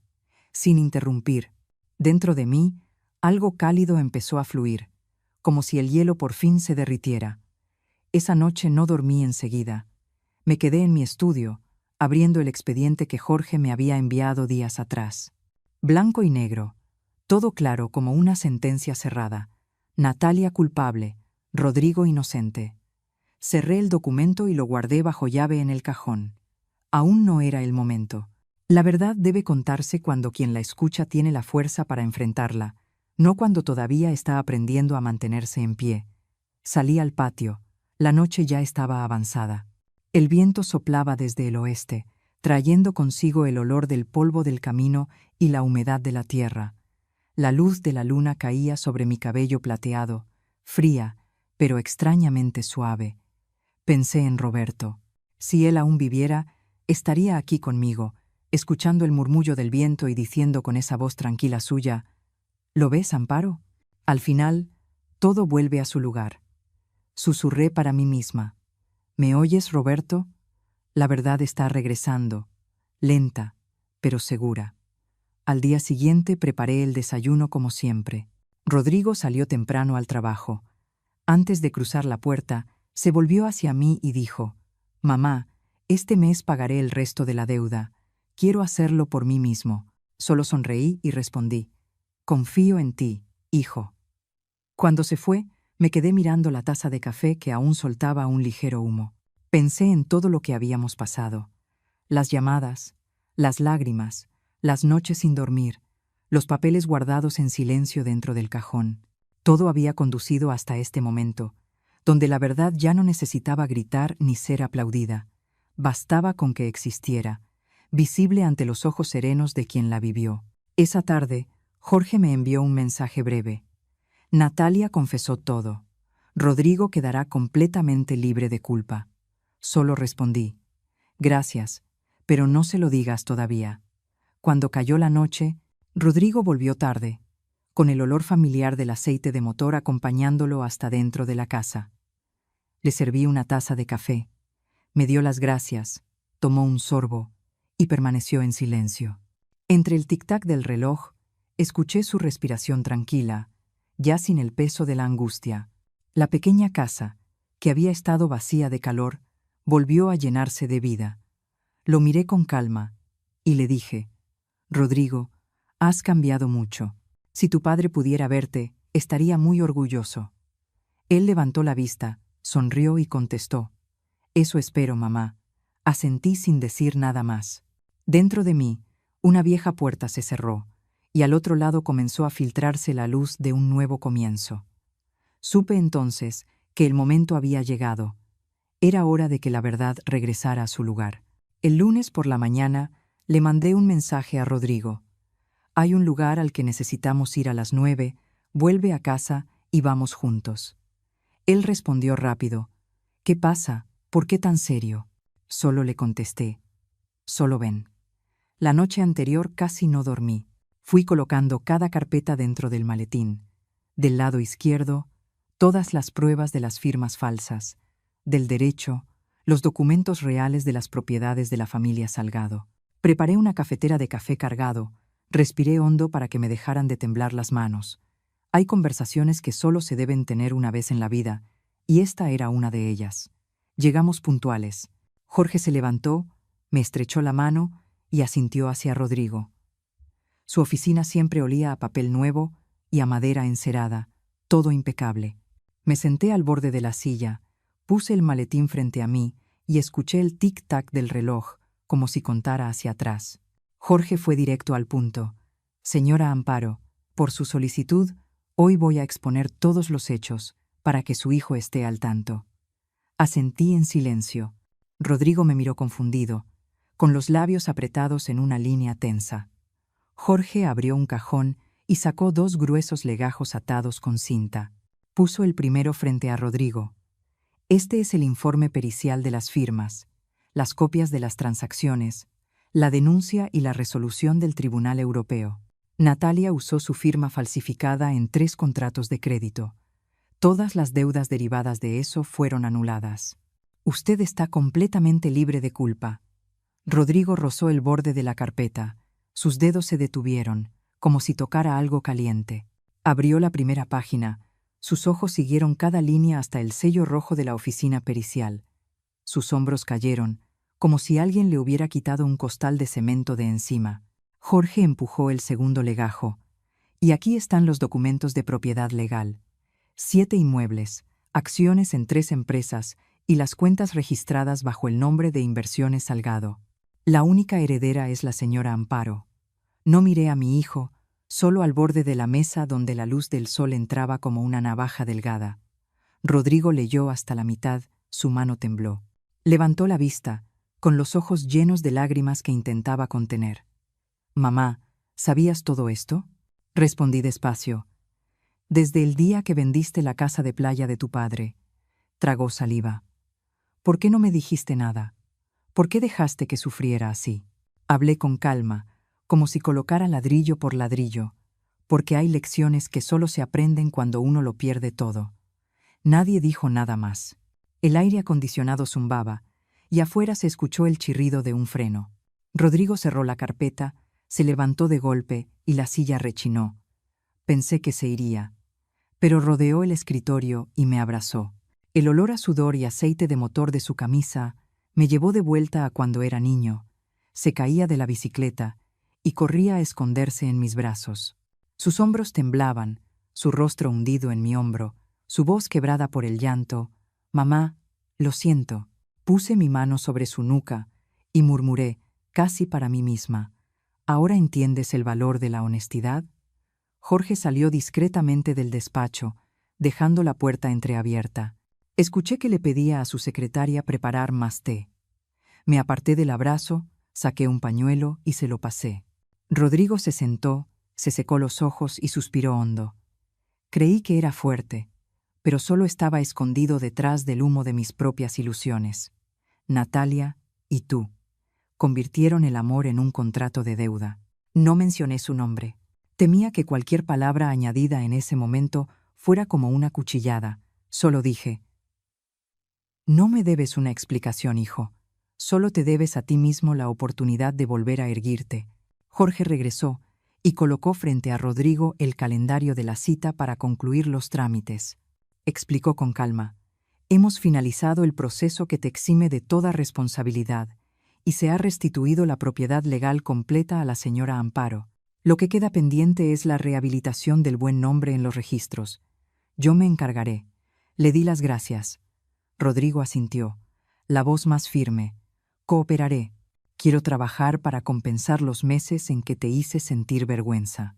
sin interrumpir. Dentro de mí, algo cálido empezó a fluir, como si el hielo por fin se derritiera. Esa noche no dormí enseguida. Me quedé en mi estudio, abriendo el expediente que Jorge me había enviado días atrás. Blanco y negro, todo claro como una sentencia cerrada. Natalia culpable, Rodrigo inocente. Cerré el documento y lo guardé bajo llave en el cajón. Aún no era el momento. La verdad debe contarse cuando quien la escucha tiene la fuerza para enfrentarla, no cuando todavía está aprendiendo a mantenerse en pie. Salí al patio. La noche ya estaba avanzada. El viento soplaba desde el oeste, trayendo consigo el olor del polvo del camino y la humedad de la tierra. La luz de la luna caía sobre mi cabello plateado, fría, pero extrañamente suave. Pensé en Roberto. Si él aún viviera, estaría aquí conmigo, escuchando el murmullo del viento y diciendo con esa voz tranquila suya: ¿Lo ves, Amparo? Al final, todo vuelve a su lugar. Susurré para mí misma: ¿Me oyes, Roberto? La verdad está regresando, lenta, pero segura. Al día siguiente preparé el desayuno como siempre. Rodrigo salió temprano al trabajo. Antes de cruzar la puerta, se volvió hacia mí y dijo: «Mamá, este mes pagaré el resto de la deuda. Quiero hacerlo por mí mismo». Solo sonreí y respondí: «Confío en ti, hijo». Cuando se fue, me quedé mirando la taza de café que aún soltaba un ligero humo. Pensé en todo lo que habíamos pasado: las llamadas, las lágrimas, las noches sin dormir, los papeles guardados en silencio dentro del cajón. Todo había conducido hasta este momento, donde la verdad ya no necesitaba gritar ni ser aplaudida. Bastaba con que existiera, visible ante los ojos serenos de quien la vivió. Esa tarde, Jorge me envió un mensaje breve. Natalia confesó todo. Rodrigo quedará completamente libre de culpa. Solo respondí: «Gracias, pero no se lo digas todavía». Cuando cayó la noche, Rodrigo volvió tarde, con el olor familiar del aceite de motor acompañándolo hasta dentro de la casa. Le serví una taza de café, me dio las gracias, tomó un sorbo y permaneció en silencio. Entre el tic-tac del reloj, escuché su respiración tranquila, ya sin el peso de la angustia. La pequeña casa, que había estado vacía de calor, volvió a llenarse de vida. Lo miré con calma y le dije: «Rodrigo, has cambiado mucho. Si tu padre pudiera verte, estaría muy orgulloso». Él levantó la vista, sonrió y contestó: «Eso espero, mamá». Asentí sin decir nada más. Dentro de mí, una vieja puerta se cerró, y al otro lado comenzó a filtrarse la luz de un nuevo comienzo. Supe entonces que el momento había llegado. Era hora de que la verdad regresara a su lugar. El lunes por la mañana le mandé un mensaje a Rodrigo: «Hay un lugar al que necesitamos ir a las 9, vuelve a casa y vamos juntos». Él respondió rápido: «¿Qué pasa? ¿Por qué tan serio?». Solo le contesté: «Solo ven». La noche anterior casi no dormí. Fui colocando cada carpeta dentro del maletín. Del lado izquierdo, todas las pruebas de las firmas falsas. Del derecho, los documentos reales de las propiedades de la familia Salgado. Preparé una cafetera de café cargado. Respiré hondo para que me dejaran de temblar las manos. Hay conversaciones que solo se deben tener una vez en la vida, y esta era una de ellas. Llegamos puntuales. Jorge se levantó, me estrechó la mano y asintió hacia Rodrigo. Su oficina siempre olía a papel nuevo y a madera encerada, todo impecable. Me senté al borde de la silla, puse el maletín frente a mí y escuché el tic-tac del reloj, como si contara hacia atrás. Jorge fue directo al punto: «Señora Amparo, por su solicitud, hoy voy a exponer todos los hechos para que su hijo esté al tanto». Asentí en silencio. Rodrigo me miró confundido, con los labios apretados en una línea tensa. Jorge abrió un cajón y sacó 2 gruesos legajos atados con cinta. Puso el primero frente a Rodrigo. «Este es el informe pericial de las firmas, las copias de las transacciones, la denuncia y la resolución del Tribunal Europeo. Natalia usó su firma falsificada en 3 contratos de crédito. Todas las deudas derivadas de eso fueron anuladas. Usted está completamente libre de culpa». Rodrigo rozó el borde de la carpeta. Sus dedos se detuvieron, como si tocara algo caliente. Abrió la primera página. Sus ojos siguieron cada línea hasta el sello rojo de la oficina pericial. Sus hombros cayeron, como si alguien le hubiera quitado un costal de cemento de encima. Jorge empujó el segundo legajo. «Y aquí están los documentos de propiedad legal. 7 inmuebles, acciones en 3 empresas y las cuentas registradas bajo el nombre de Inversiones Salgado. La única heredera es la señora Amparo». No miré a mi hijo, solo al borde de la mesa donde la luz del sol entraba como una navaja delgada. Rodrigo leyó hasta la mitad, su mano tembló. Levantó la vista, con los ojos llenos de lágrimas que intentaba contener. «Mamá, ¿sabías todo esto?», respondí despacio. «Desde el día que vendiste la casa de playa de tu padre». Tragó saliva. «¿Por qué no me dijiste nada? ¿Por qué dejaste que sufriera así?». Hablé con calma, como si colocara ladrillo por ladrillo, porque hay lecciones que solo se aprenden cuando uno lo pierde todo. Nadie dijo nada más. El aire acondicionado zumbaba, y afuera se escuchó el chirrido de un freno. Rodrigo cerró la carpeta, se levantó de golpe y la silla rechinó. Pensé que se iría, pero rodeó el escritorio y me abrazó. El olor a sudor y aceite de motor de su camisa me llevó de vuelta a cuando era niño. Se caía de la bicicleta y corría a esconderse en mis brazos. Sus hombros temblaban, su rostro hundido en mi hombro, su voz quebrada por el llanto. «Mamá, lo siento». Puse mi mano sobre su nuca y murmuré, casi para mí misma: «¿Ahora entiendes el valor de la honestidad?». Jorge salió discretamente del despacho, dejando la puerta entreabierta. Escuché que le pedía a su secretaria preparar más té. Me aparté del abrazo, saqué un pañuelo y se lo pasé. Rodrigo se sentó, se secó los ojos y suspiró hondo. Creí que era fuerte, pero solo estaba escondido detrás del humo de mis propias ilusiones. Natalia y tú convirtieron el amor en un contrato de deuda. No mencioné su nombre. Temía que cualquier palabra añadida en ese momento fuera como una cuchillada. Solo dije: «No me debes una explicación, hijo. Solo te debes a ti mismo la oportunidad de volver a erguirte». Jorge regresó y colocó frente a Rodrigo el calendario de la cita para concluir los trámites. Explicó con calma: «Hemos finalizado el proceso que te exime de toda responsabilidad y se ha restituido la propiedad legal completa a la señora Amparo. Lo que queda pendiente es la rehabilitación del buen nombre en los registros. Yo me encargaré». Le di las gracias. Rodrigo asintió, la voz más firme: «Cooperaré. Quiero trabajar para compensar los meses en que te hice sentir vergüenza».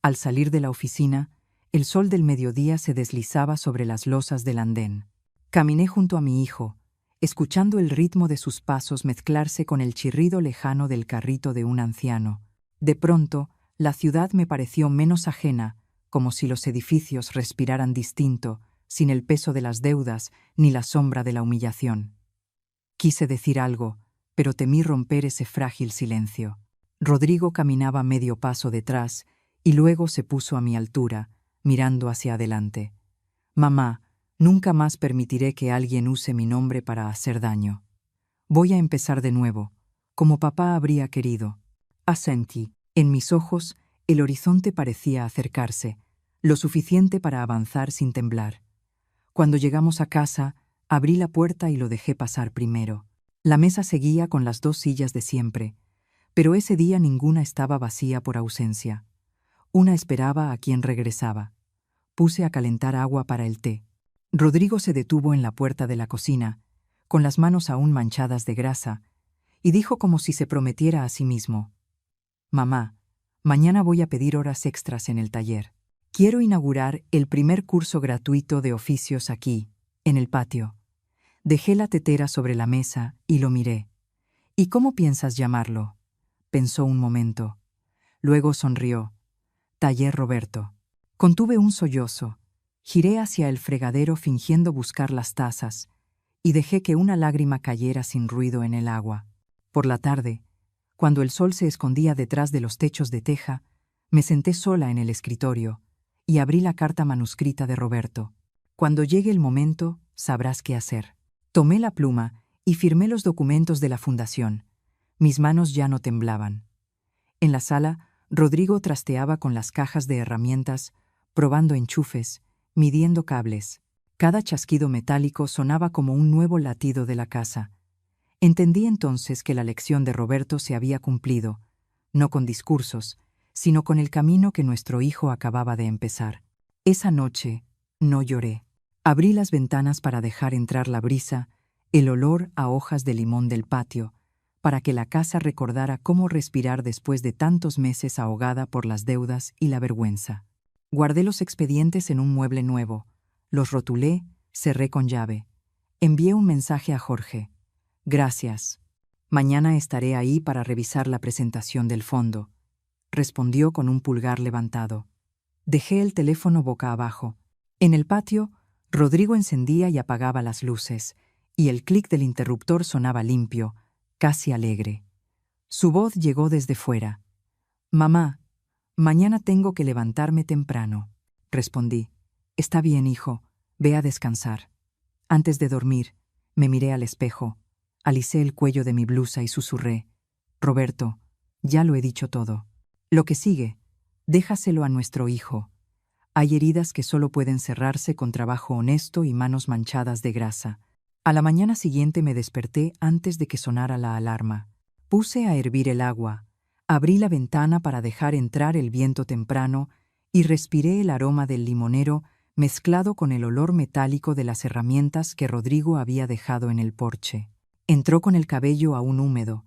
Al salir de la oficina, el sol del mediodía se deslizaba sobre las losas del andén. Caminé junto a mi hijo, escuchando el ritmo de sus pasos mezclarse con el chirrido lejano del carrito de un anciano. De pronto, la ciudad me pareció menos ajena, como si los edificios respiraran distinto, sin el peso de las deudas ni la sombra de la humillación. Quise decir algo, pero temí romper ese frágil silencio. Rodrigo caminaba medio paso detrás y luego se puso a mi altura, mirando hacia adelante. «Mamá, nunca más permitiré que alguien use mi nombre para hacer daño. Voy a empezar de nuevo, como papá habría querido». Asentí. En mis ojos, el horizonte parecía acercarse, lo suficiente para avanzar sin temblar. Cuando llegamos a casa, abrí la puerta y lo dejé pasar primero. La mesa seguía con las 2 sillas de siempre, pero ese día ninguna estaba vacía por ausencia. Una esperaba a quien regresaba. Puse a calentar agua para el té. Rodrigo se detuvo en la puerta de la cocina, con las manos aún manchadas de grasa, y dijo como si se prometiera a sí mismo: «Mamá, mañana voy a pedir horas extras en el taller. Quiero inaugurar el primer curso gratuito de oficios aquí, en el patio». Dejé la tetera sobre la mesa y lo miré. «¿Y cómo piensas llamarlo?». Pensó un momento. Luego sonrió. «Taller Roberto». Contuve un sollozo. Giré hacia el fregadero fingiendo buscar las tazas y dejé que una lágrima cayera sin ruido en el agua. Por la tarde, cuando el sol se escondía detrás de los techos de teja, me senté sola en el escritorio y abrí la carta manuscrita de Roberto. «Cuando llegue el momento, sabrás qué hacer». Tomé la pluma y firmé los documentos de la fundación. Mis manos ya no temblaban. En la sala, Rodrigo trasteaba con las cajas de herramientas, probando enchufes, midiendo cables. Cada chasquido metálico sonaba como un nuevo latido de la casa. Entendí entonces que la lección de Roberto se había cumplido, no con discursos, sino con el camino que nuestro hijo acababa de empezar. Esa noche no lloré. Abrí las ventanas para dejar entrar la brisa, el olor a hojas de limón del patio, para que la casa recordara cómo respirar después de tantos meses ahogada por las deudas y la vergüenza. Guardé los expedientes en un mueble nuevo, los rotulé, cerré con llave. Envié un mensaje a Jorge: «Gracias, Mañana estaré ahí para revisar la presentación del fondo, respondió con un pulgar levantado. Dejé el teléfono boca abajo. En el patio, Rodrigo encendía y apagaba las luces, y el clic del interruptor sonaba limpio, casi alegre. Su voz llegó desde fuera. «Mamá, mañana tengo que levantarme temprano», respondí. «Está bien, hijo, ve a descansar». Antes de dormir, me miré al espejo, alicé el cuello de mi blusa y susurré: «Roberto, ya lo he dicho todo. Lo que sigue, déjaselo a nuestro hijo. Hay heridas que solo pueden cerrarse con trabajo honesto y manos manchadas de grasa». A la mañana siguiente me desperté antes de que sonara la alarma. Puse a hervir el agua, abrí la ventana para dejar entrar el viento temprano y respiré el aroma del limonero mezclado con el olor metálico de las herramientas que Rodrigo había dejado en el porche. Entró con el cabello aún húmedo,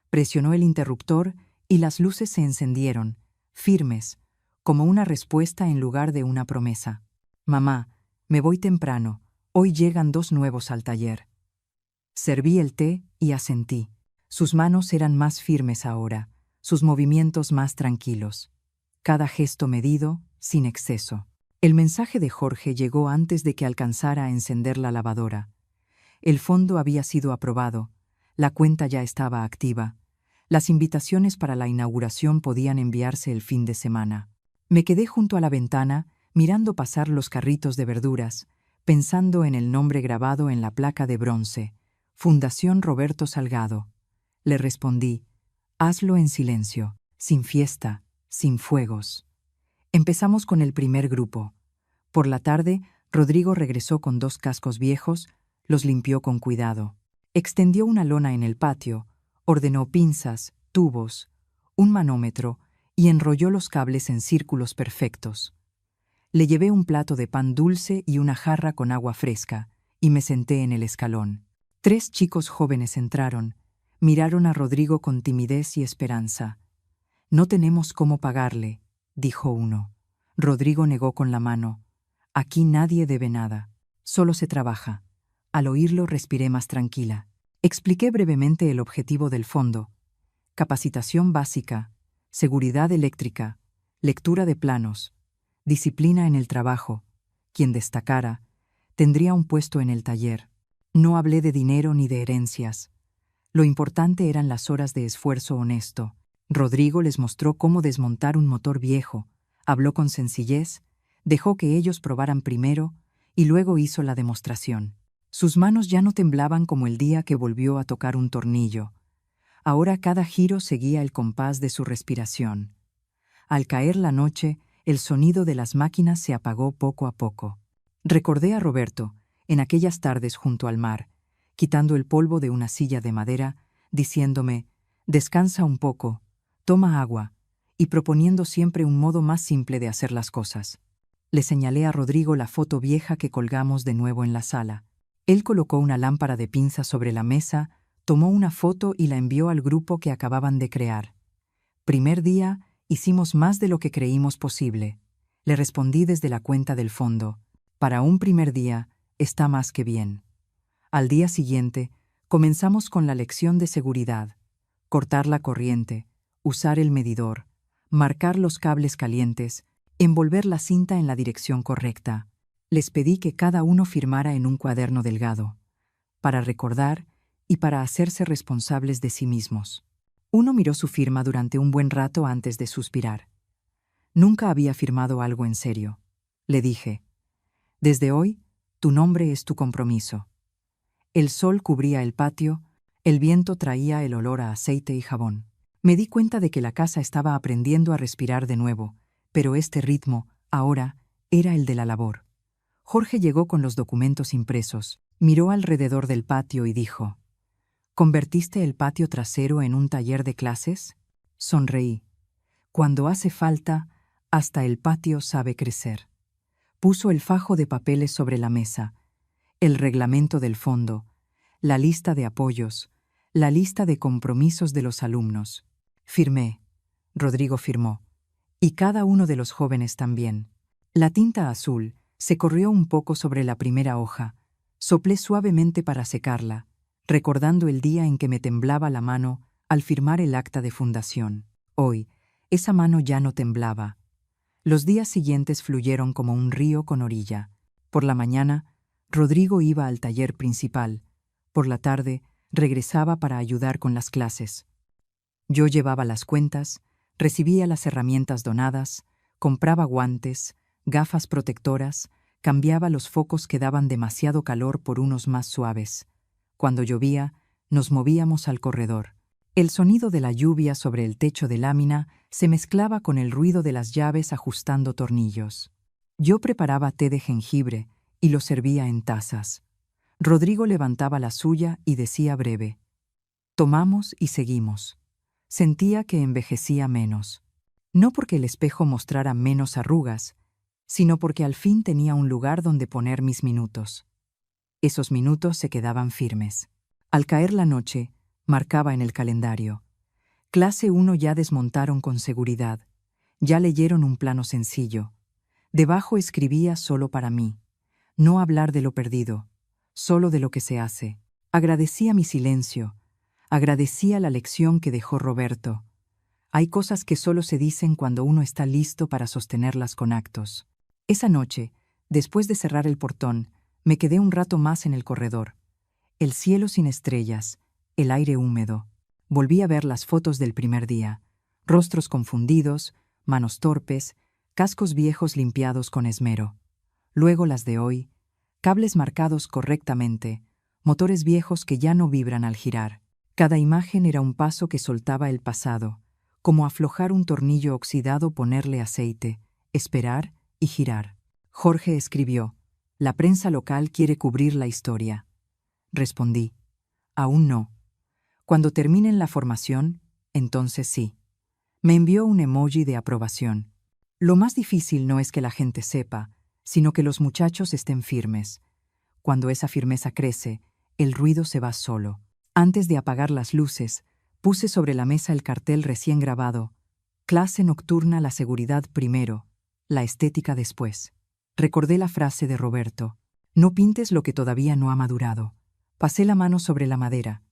presionó el interruptor y las luces se encendieron, firmes, como una respuesta en lugar de una promesa. «Mamá, me voy temprano. Hoy llegan 2 nuevos al taller». Serví el té y asentí. Sus manos eran más firmes ahora, sus movimientos más tranquilos. Cada gesto medido, sin exceso. El mensaje de Jorge llegó antes de que alcanzara a encender la lavadora. El fondo había sido aprobado, la cuenta ya estaba activa. Las invitaciones para la inauguración podían enviarse el fin de semana. Me quedé junto a la ventana, mirando pasar los carritos de verduras, pensando en el nombre grabado en la placa de bronce: Fundación Roberto Salgado. Le respondí: «Hazlo en silencio, sin fiesta, sin fuegos». Empezamos con el primer grupo. Por la tarde, Rodrigo regresó con 2 cascos viejos, los limpió con cuidado. Extendió una lona en el patio, ordenó pinzas, tubos, un manómetro y enrolló los cables en círculos perfectos. Le llevé un plato de pan dulce y una jarra con agua fresca, y me senté en el escalón. 3 chicos jóvenes entraron, miraron a Rodrigo con timidez y esperanza. «No tenemos cómo pagarle», dijo uno. Rodrigo negó con la mano. «Aquí nadie debe nada, solo se trabaja». Al oírlo respiré más tranquila. Expliqué brevemente el objetivo del fondo: capacitación básica, seguridad eléctrica, lectura de planos, disciplina en el trabajo. Quien destacara tendría un puesto en el taller. No hablé de dinero ni de herencias. Lo importante eran las horas de esfuerzo honesto. Rodrigo les mostró cómo desmontar un motor viejo, habló con sencillez, dejó que ellos probaran primero y luego hizo la demostración. Sus manos ya no temblaban como el día que volvió a tocar un tornillo. Ahora cada giro seguía el compás de su respiración. Al caer la noche, el sonido de las máquinas se apagó poco a poco. Recordé a Roberto, en aquellas tardes junto al mar, quitando el polvo de una silla de madera, diciéndome: «Descansa un poco, toma agua», y proponiendo siempre un modo más simple de hacer las cosas. Le señalé a Rodrigo la foto vieja que colgamos de nuevo en la sala. Él colocó una lámpara de pinza sobre la mesa, tomó una foto y la envió al grupo que acababan de crear. «Primer día, hicimos más de lo que creímos posible», le respondí desde la cuenta del fondo. «Para un primer día, está más que bien». Al día siguiente, comenzamos con la lección de seguridad: cortar la corriente, usar el medidor, marcar los cables calientes, envolver la cinta en la dirección correcta. Les pedí que cada uno firmara en un cuaderno delgado, para recordar y para hacerse responsables de sí mismos. Uno miró su firma durante un buen rato antes de suspirar. «Nunca había firmado algo en serio», le dije. «Desde hoy, tu nombre es tu compromiso». El sol cubría el patio, el viento traía el olor a aceite y jabón. Me di cuenta de que la casa estaba aprendiendo a respirar de nuevo, pero este ritmo, ahora, era el de la labor. Jorge llegó con los documentos impresos, miró alrededor del patio y dijo: «¿Convertiste el patio trasero en un taller de clases?». Sonreí. «Cuando hace falta, hasta el patio sabe crecer». Puso el fajo de papeles sobre la mesa, el reglamento del fondo, la lista de apoyos, la lista de compromisos de los alumnos. Firmé. Rodrigo firmó. Y cada uno de los jóvenes también. La tinta azul se corrió un poco sobre la primera hoja. Soplé suavemente para secarla. recordando el día en que me temblaba la mano al firmar el acta de fundación. Hoy, esa mano ya no temblaba. Los días siguientes fluyeron como un río con orilla. Por la mañana, Rodrigo iba al taller principal. Por la tarde, regresaba para ayudar con las clases. Yo llevaba las cuentas, recibía las herramientas donadas, compraba guantes, gafas protectoras, cambiaba los focos que daban demasiado calor por unos más suaves. Cuando llovía, nos movíamos al corredor. El sonido de la lluvia sobre el techo de lámina se mezclaba con el ruido de las llaves ajustando tornillos. Yo preparaba té de jengibre y lo servía en tazas. Rodrigo levantaba la suya y decía breve: tomamos y seguimos. Sentía que envejecía menos. No porque el espejo mostrara menos arrugas, sino porque al fin tenía un lugar donde poner mis minutos. Esos minutos se quedaban firmes. Al caer la noche, marcaba en el calendario: Clase 1 ya desmontaron con seguridad. Ya leyeron un plano sencillo. Debajo escribía solo para mí. No hablar de lo perdido, solo de lo que se hace. Agradecía mi silencio. Agradecía la lección que dejó Roberto. Hay cosas que solo se dicen cuando uno está listo para sostenerlas con actos. Esa noche, después de cerrar el portón, me quedé un rato más en el corredor. El cielo sin estrellas, el aire húmedo. Volví a ver las fotos del primer día. Rostros confundidos, manos torpes, cascos viejos limpiados con esmero. Luego las de hoy, cables marcados correctamente, motores viejos que ya no vibran al girar. Cada imagen era un paso que soltaba el pasado, como aflojar un tornillo oxidado, ponerle aceite, esperar y girar. Jorge escribió: la prensa local quiere cubrir la historia. Respondí: aún no. Cuando terminen la formación, entonces sí. Me envió un emoji de aprobación. Lo más difícil no es que la gente sepa, sino que los muchachos estén firmes. Cuando esa firmeza crece, el ruido se va solo. Antes de apagar las luces, puse sobre la mesa el cartel recién grabado: clase nocturna, la seguridad primero, la estética después. Recordé la frase de Roberto: no pintes lo que todavía no ha madurado. Pasé la mano sobre la madera.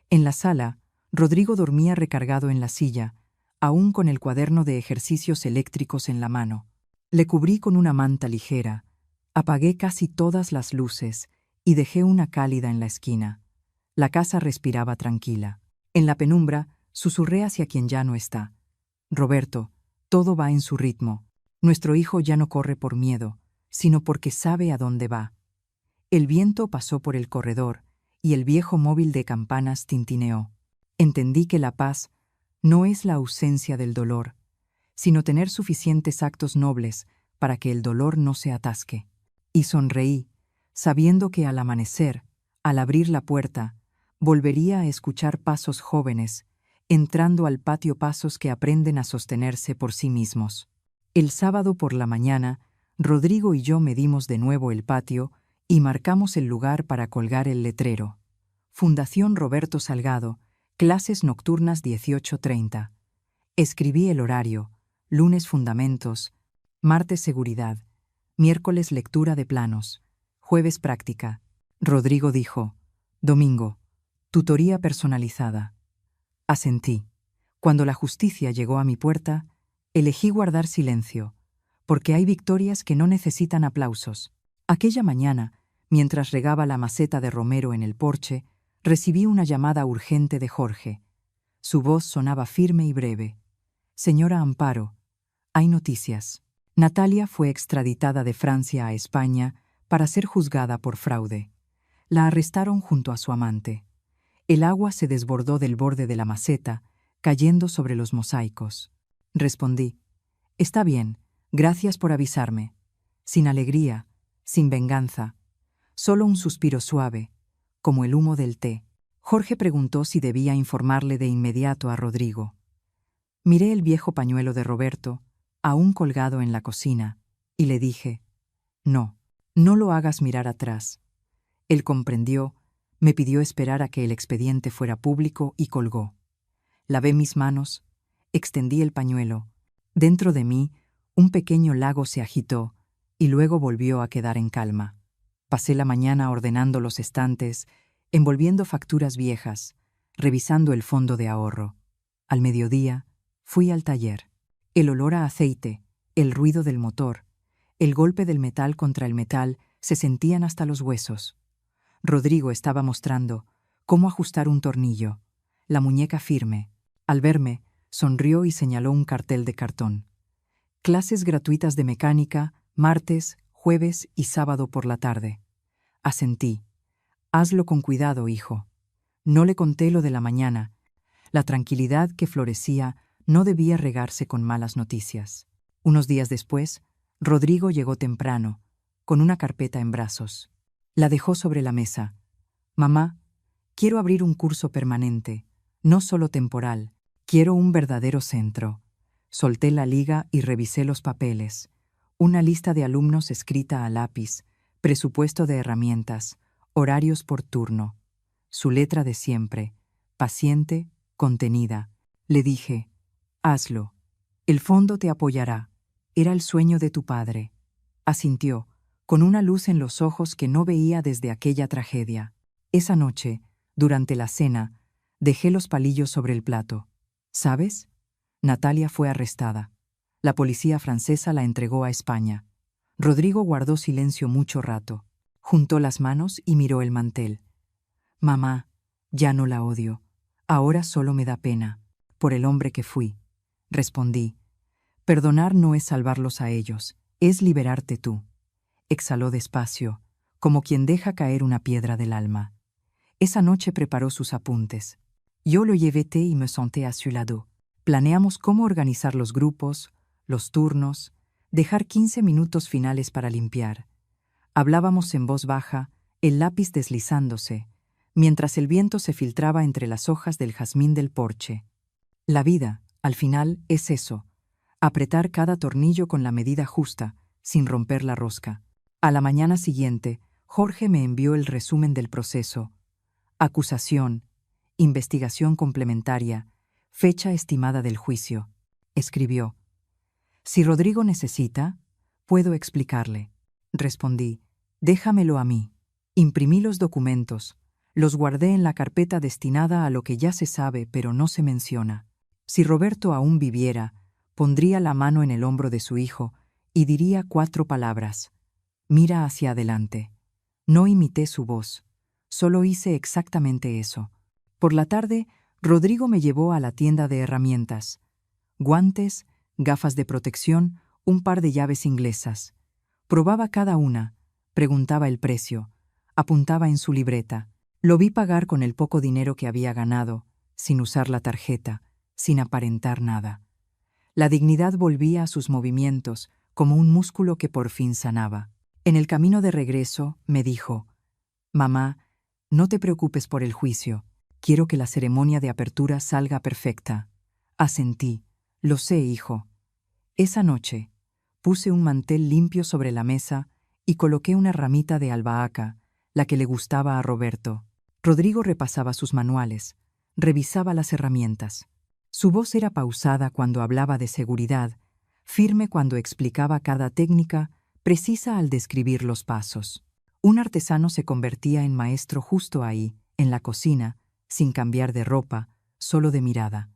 En la sala, Rodrigo dormía recargado en la silla, aún con el cuaderno de ejercicios eléctricos en la mano. Le cubrí con una manta ligera, apagué casi todas las luces y dejé una cálida en la esquina. La casa respiraba tranquila. En la penumbra, susurré hacia quien ya no está: Roberto, todo va en su ritmo. Nuestro hijo ya no corre por miedo, sino porque sabe a dónde va. El viento pasó por el corredor y el viejo móvil de campanas tintineó. Entendí que la paz no es la ausencia del dolor, sino tener suficientes actos nobles para que el dolor no se atasque. Y sonreí, sabiendo que al amanecer, al abrir la puerta, volvería a escuchar pasos jóvenes, entrando al patio, pasos que aprenden a sostenerse por sí mismos. El sábado por la mañana, Rodrigo y yo medimos de nuevo el patio y marcamos el lugar para colgar el letrero: Fundación Roberto Salgado, clases nocturnas 18:30. Escribí el horario: lunes fundamentos, martes seguridad, miércoles lectura de planos, jueves práctica. Rodrigo dijo: domingo, tutoría personalizada. Asentí. Cuando la justicia llegó a mi puerta, elegí guardar silencio, porque hay victorias que no necesitan aplausos. Aquella mañana, mientras regaba la maceta de romero en el porche, recibí una llamada urgente de Jorge. Su voz sonaba firme y breve: señora Amparo, hay noticias. Natalia fue extraditada de Francia a España para ser juzgada por fraude. La arrestaron junto a su amante. El agua se desbordó del borde de la maceta, cayendo sobre los mosaicos. Respondí: está bien, gracias por avisarme. Sin alegría, sin venganza, solo un suspiro suave, como el humo del té. Jorge preguntó si debía informarle de inmediato a Rodrigo. Miré el viejo pañuelo de Roberto, aún colgado en la cocina, y le dije: no, no lo hagas mirar atrás. Él comprendió, me pidió esperar a que el expediente fuera público y colgó. Lavé mis manos, extendí el pañuelo. Dentro de mí, un pequeño lago se agitó y luego volvió a quedar en calma. Pasé la mañana ordenando los estantes, envolviendo facturas viejas, revisando el fondo de ahorro. Al mediodía, fui al taller. El olor a aceite, el ruido del motor, el golpe del metal contra el metal se sentían hasta los huesos. Rodrigo estaba mostrando cómo ajustar un tornillo, la muñeca firme. Al verme, sonrió y señaló un cartel de cartón. Clases gratuitas de mecánica, martes, jueves y sábado por la tarde. Asentí. Hazlo con cuidado, hijo. No le conté lo de la mañana. La tranquilidad que florecía no debía regarse con malas noticias. Unos días después, Rodrigo llegó temprano, con una carpeta en brazos. La dejó sobre la mesa. Mamá, quiero abrir un curso permanente, no solo temporal. Quiero un verdadero centro. Solté la liga y revisé los papeles. Una lista de alumnos escrita a lápiz, presupuesto de herramientas, horarios por turno. Su letra de siempre, paciente, contenida. Le dije, hazlo. El fondo te apoyará. Era el sueño de tu padre. Asintió, con una luz en los ojos que no veía desde aquella tragedia. Esa noche, durante la cena, dejé los palillos sobre el plato. ¿Sabes? Natalia fue arrestada. La policía francesa la entregó a España. Rodrigo guardó silencio mucho rato. Juntó las manos y miró el mantel. Mamá, ya no la odio. Ahora solo me da pena, por el hombre que fui. Respondí. Perdonar no es salvarlos a ellos, es liberarte tú. Exhaló despacio, como quien deja caer una piedra del alma. Esa noche preparó sus apuntes. Yo lo llevé y me senté a su lado. Planeamos cómo organizar los grupos, los turnos, dejar 15 minutos finales para limpiar. Hablábamos en voz baja, el lápiz deslizándose, mientras el viento se filtraba entre las hojas del jazmín del porche. La vida, al final, es eso, apretar cada tornillo con la medida justa, sin romper la rosca. A la mañana siguiente, Jorge me envió el resumen del proceso. Acusación, investigación complementaria, fecha estimada del juicio. Escribió. Si Rodrigo necesita, puedo explicarle. Respondí. Déjamelo a mí. Imprimí los documentos. Los guardé en la carpeta destinada a lo que ya se sabe pero no se menciona. Si Roberto aún viviera, pondría la mano en el hombro de su hijo y diría 4 palabras. Mira hacia adelante. No imité su voz. Solo hice exactamente eso. Por la tarde, Rodrigo me llevó a la tienda de herramientas. Guantes, gafas de protección, un par de llaves inglesas. Probaba cada una, preguntaba el precio, apuntaba en su libreta. Lo vi pagar con el poco dinero que había ganado, sin usar la tarjeta, sin aparentar nada. La dignidad volvía a sus movimientos, como un músculo que por fin sanaba. En el camino de regreso, me dijo, «Mamá, no te preocupes por el juicio. Quiero que la ceremonia de apertura salga perfecta». Asentí. «Lo sé, hijo». Esa noche, puse un mantel limpio sobre la mesa y coloqué una ramita de albahaca, la que le gustaba a Roberto. Rodrigo repasaba sus manuales, revisaba las herramientas. Su voz era pausada cuando hablaba de seguridad, firme cuando explicaba cada técnica, precisa al describir los pasos. Un artesano se convertía en maestro justo ahí, en la cocina, sin cambiar de ropa, solo de mirada.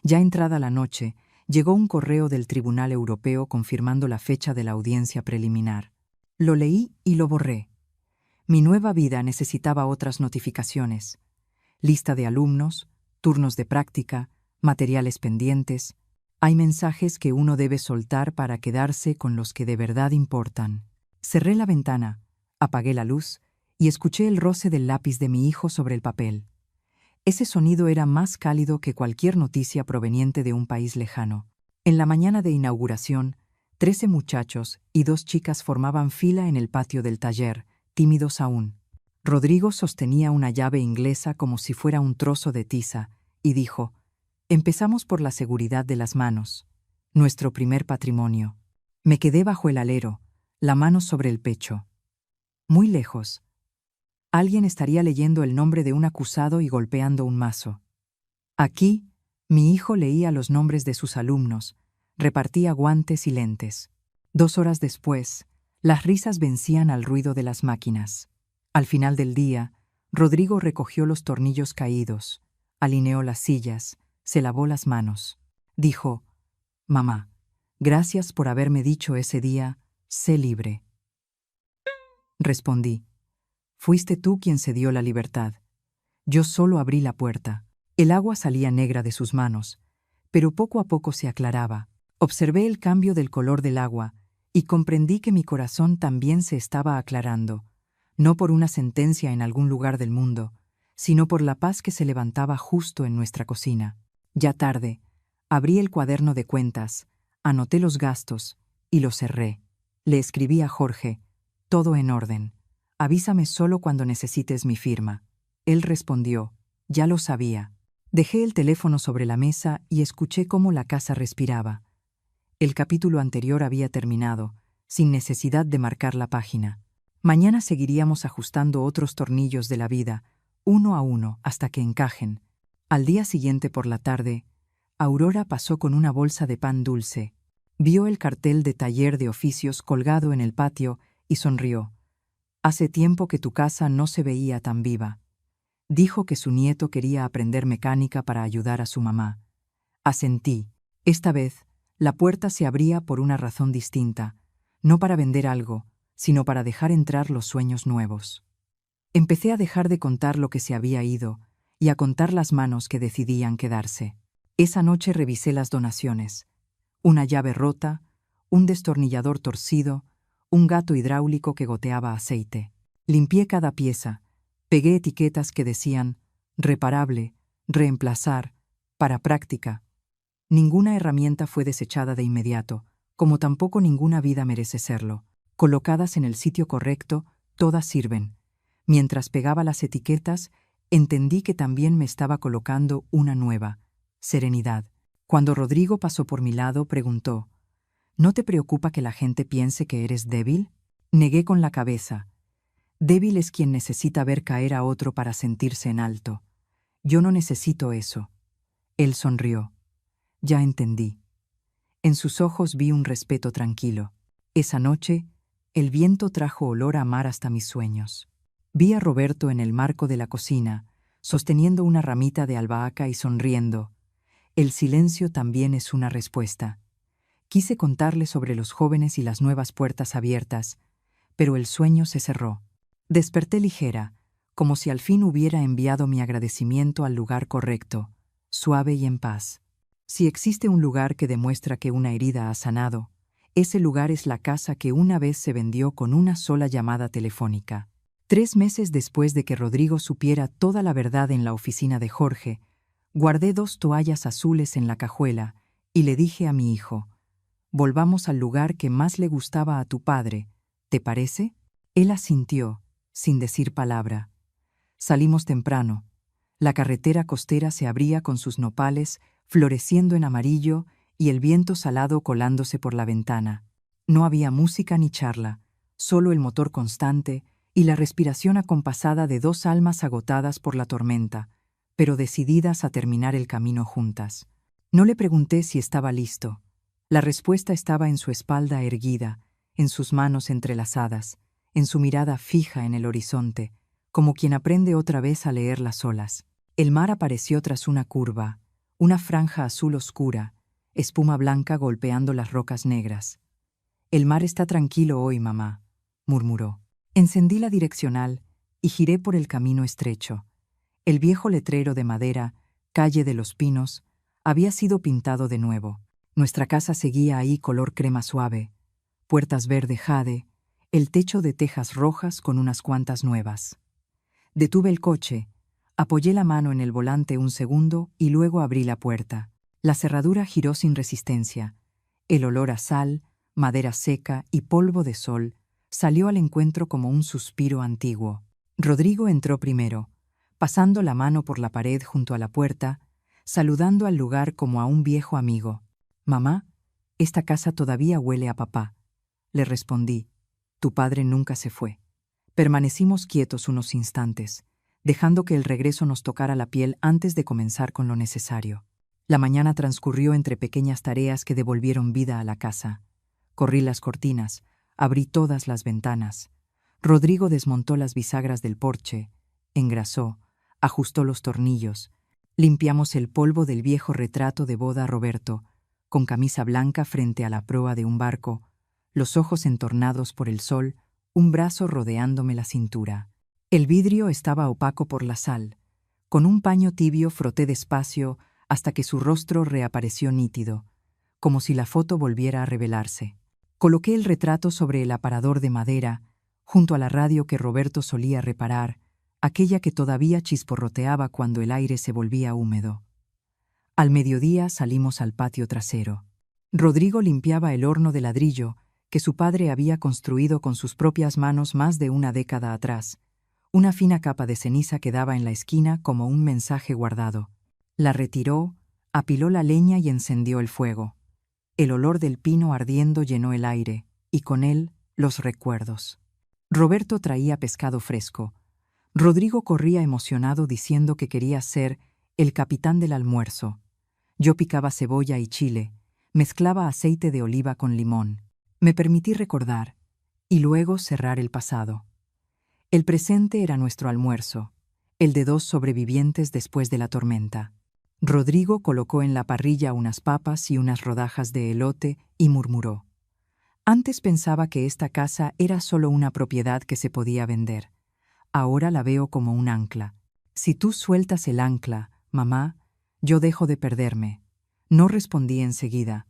Ya entrada la noche, llegó un correo del Tribunal Europeo confirmando la fecha de la audiencia preliminar. Lo leí y lo borré. Mi nueva vida necesitaba otras notificaciones. Lista de alumnos, turnos de práctica, materiales pendientes. Hay mensajes que uno debe soltar para quedarse con los que de verdad importan. Cerré la ventana, apagué la luz y escuché el roce del lápiz de mi hijo sobre el papel. Ese sonido era más cálido que cualquier noticia proveniente de un país lejano. En la mañana de inauguración, 13 muchachos y 2 chicas formaban fila en el patio del taller, tímidos aún. Rodrigo sostenía una llave inglesa como si fuera un trozo de tiza y dijo, «Empezamos por la seguridad de las manos, nuestro primer patrimonio». Me quedé bajo el alero, la mano sobre el pecho. Muy lejos. Alguien estaría leyendo el nombre de un acusado y golpeando un mazo. Aquí, mi hijo leía los nombres de sus alumnos, repartía guantes y lentes. 2 horas después, las risas vencían al ruido de las máquinas. Al final del día, Rodrigo recogió los tornillos caídos, alineó las sillas, se lavó las manos. Dijo: «Mamá, gracias por haberme dicho ese día, sé libre». Respondí: «Fuiste tú quien se dio la libertad. Yo solo abrí la puerta». El agua salía negra de sus manos, pero poco a poco se aclaraba. Observé el cambio del color del agua y comprendí que mi corazón también se estaba aclarando, no por una sentencia en algún lugar del mundo, sino por la paz que se levantaba justo en nuestra cocina. Ya tarde, abrí el cuaderno de cuentas, anoté los gastos y lo cerré. Le escribí a Jorge: «Todo en orden. Avísame solo cuando necesites mi firma». Él respondió: «Ya lo sabía». Dejé el teléfono sobre la mesa y escuché cómo la casa respiraba. El capítulo anterior había terminado, sin necesidad de marcar la página. Mañana seguiríamos ajustando otros tornillos de la vida, uno a uno, hasta que encajen. Al día siguiente por la tarde, Aurora pasó con una bolsa de pan dulce. Vio el cartel de taller de oficios colgado en el patio y sonrió. «Hace tiempo que tu casa no se veía tan viva». Dijo que su nieto quería aprender mecánica para ayudar a su mamá. Asentí. Esta vez, la puerta se abría por una razón distinta, no para vender algo, sino para dejar entrar los sueños nuevos. Empecé a dejar de contar lo que se había ido y a contar las manos que decidían quedarse. Esa noche revisé las donaciones. Una llave rota, un destornillador torcido, un gato hidráulico que goteaba aceite. Limpié cada pieza. Pegué etiquetas que decían reparable, reemplazar, para práctica. Ninguna herramienta fue desechada de inmediato, como tampoco ninguna vida merece serlo. Colocadas en el sitio correcto, todas sirven. Mientras pegaba las etiquetas, entendí que también me estaba colocando una nueva: serenidad. Cuando Rodrigo pasó por mi lado, preguntó: «¿No te preocupa que la gente piense que eres débil?». Negué con la cabeza. Débil es quien necesita ver caer a otro para sentirse en alto. Yo no necesito eso. Él sonrió. Ya entendí. En sus ojos vi un respeto tranquilo. Esa noche, el viento trajo olor a mar hasta mis sueños. Vi a Roberto en el marco de la cocina, sosteniendo una ramita de albahaca y sonriendo. El silencio también es una respuesta. Quise contarle sobre los jóvenes y las nuevas puertas abiertas, pero el sueño se cerró. Desperté ligera, como si al fin hubiera enviado mi agradecimiento al lugar correcto, suave y en paz. Si existe un lugar que demuestra que una herida ha sanado, ese lugar es la casa que una vez se vendió con una sola llamada telefónica. 3 meses después de que Rodrigo supiera toda la verdad en la oficina de Jorge, guardé 2 toallas azules en la cajuela y le dije a mi hijo: «Volvamos al lugar que más le gustaba a tu padre, ¿te parece?». Él asintió, sin decir palabra. Salimos temprano. La carretera costera se abría con sus nopales floreciendo en amarillo y el viento salado colándose por la ventana. No había música ni charla, solo el motor constante y la respiración acompasada de 2 almas agotadas por la tormenta, pero decididas a terminar el camino juntas. No le pregunté si estaba listo. La respuesta estaba en su espalda erguida, en sus manos entrelazadas, en su mirada fija en el horizonte, como quien aprende otra vez a leer las olas. El mar apareció tras una curva, una franja azul oscura, espuma blanca golpeando las rocas negras. «El mar está tranquilo hoy, mamá», murmuró. Encendí la direccional y giré por el camino estrecho. El viejo letrero de madera, Calle de los Pinos, había sido pintado de nuevo. Nuestra casa seguía ahí color crema suave, puertas verde jade, el techo de tejas rojas con unas cuantas nuevas. Detuve el coche, apoyé la mano en el volante un segundo y luego abrí la puerta. La cerradura giró sin resistencia. El olor a sal, madera seca y polvo de sol salió al encuentro como un suspiro antiguo. Rodrigo entró primero, pasando la mano por la pared junto a la puerta, saludando al lugar como a un viejo amigo. «Mamá, esta casa todavía huele a papá», le respondí. «Tu padre nunca se fue». Permanecimos quietos unos instantes, dejando que el regreso nos tocara la piel antes de comenzar con lo necesario. La mañana transcurrió entre pequeñas tareas que devolvieron vida a la casa. Corrí las cortinas, abrí todas las ventanas. Rodrigo desmontó las bisagras del porche engrasó, ajustó los tornillos. Limpiamos el polvo del viejo retrato de boda Roberto, con camisa blanca frente a la proa de un barco, los ojos entornados por el sol, un brazo rodeándome la cintura. El vidrio estaba opaco por la sal. Con un paño tibio froté despacio hasta que su rostro reapareció nítido, como si la foto volviera a revelarse. Coloqué el retrato sobre el aparador de madera, junto a la radio que Roberto solía reparar, aquella que todavía chisporroteaba cuando el aire se volvía húmedo. Al mediodía salimos al patio trasero. Rodrigo limpiaba el horno de ladrillo que su padre había construido con sus propias manos más de una década atrás. Una fina capa de ceniza quedaba en la esquina como un mensaje guardado. La retiró, apiló la leña y encendió el fuego. El olor del pino ardiendo llenó el aire, y con él los recuerdos. Roberto traía pescado fresco. Rodrigo corría emocionado diciendo que quería ser el capitán del almuerzo. Yo picaba cebolla y chile, mezclaba aceite de oliva con limón. Me permití recordar, y luego cerrar el pasado. El presente era nuestro almuerzo, el de 2 sobrevivientes después de la tormenta. Rodrigo colocó en la parrilla unas papas y unas rodajas de elote y murmuró: «Antes pensaba que esta casa era solo una propiedad que se podía vender. Ahora la veo como un ancla. Si tú sueltas el ancla, mamá, yo dejo de perderme». No respondí enseguida.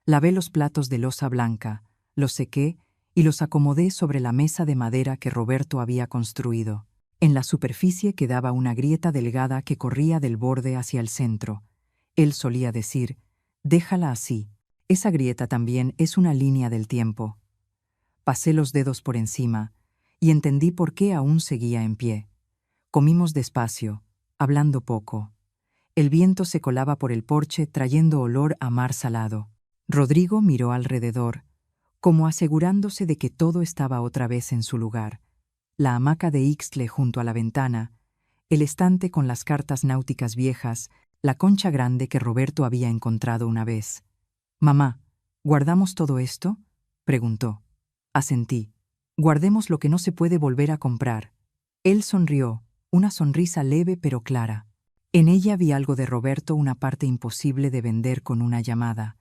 Lavé los platos de loza blanca, los sequé y los acomodé sobre la mesa de madera que Roberto había construido. En la superficie quedaba una grieta delgada que corría del borde hacia el centro. Él solía decir: «Déjala así. Esa grieta también es una línea del tiempo». Pasé los dedos por encima y entendí por qué aún seguía en pie. Comimos despacio, hablando poco. El viento se colaba por el porche trayendo olor a mar salado. Rodrigo miró alrededor, como asegurándose de que todo estaba otra vez en su lugar. La hamaca de Ixtle junto a la ventana, el estante con las cartas náuticas viejas, la concha grande que Roberto había encontrado una vez. «Mamá, ¿guardamos todo esto?», preguntó. Asentí. «Guardemos lo que no se puede volver a comprar». Él sonrió, una sonrisa leve pero clara. En ella vi algo de Roberto, una parte imposible de vender con una llamada.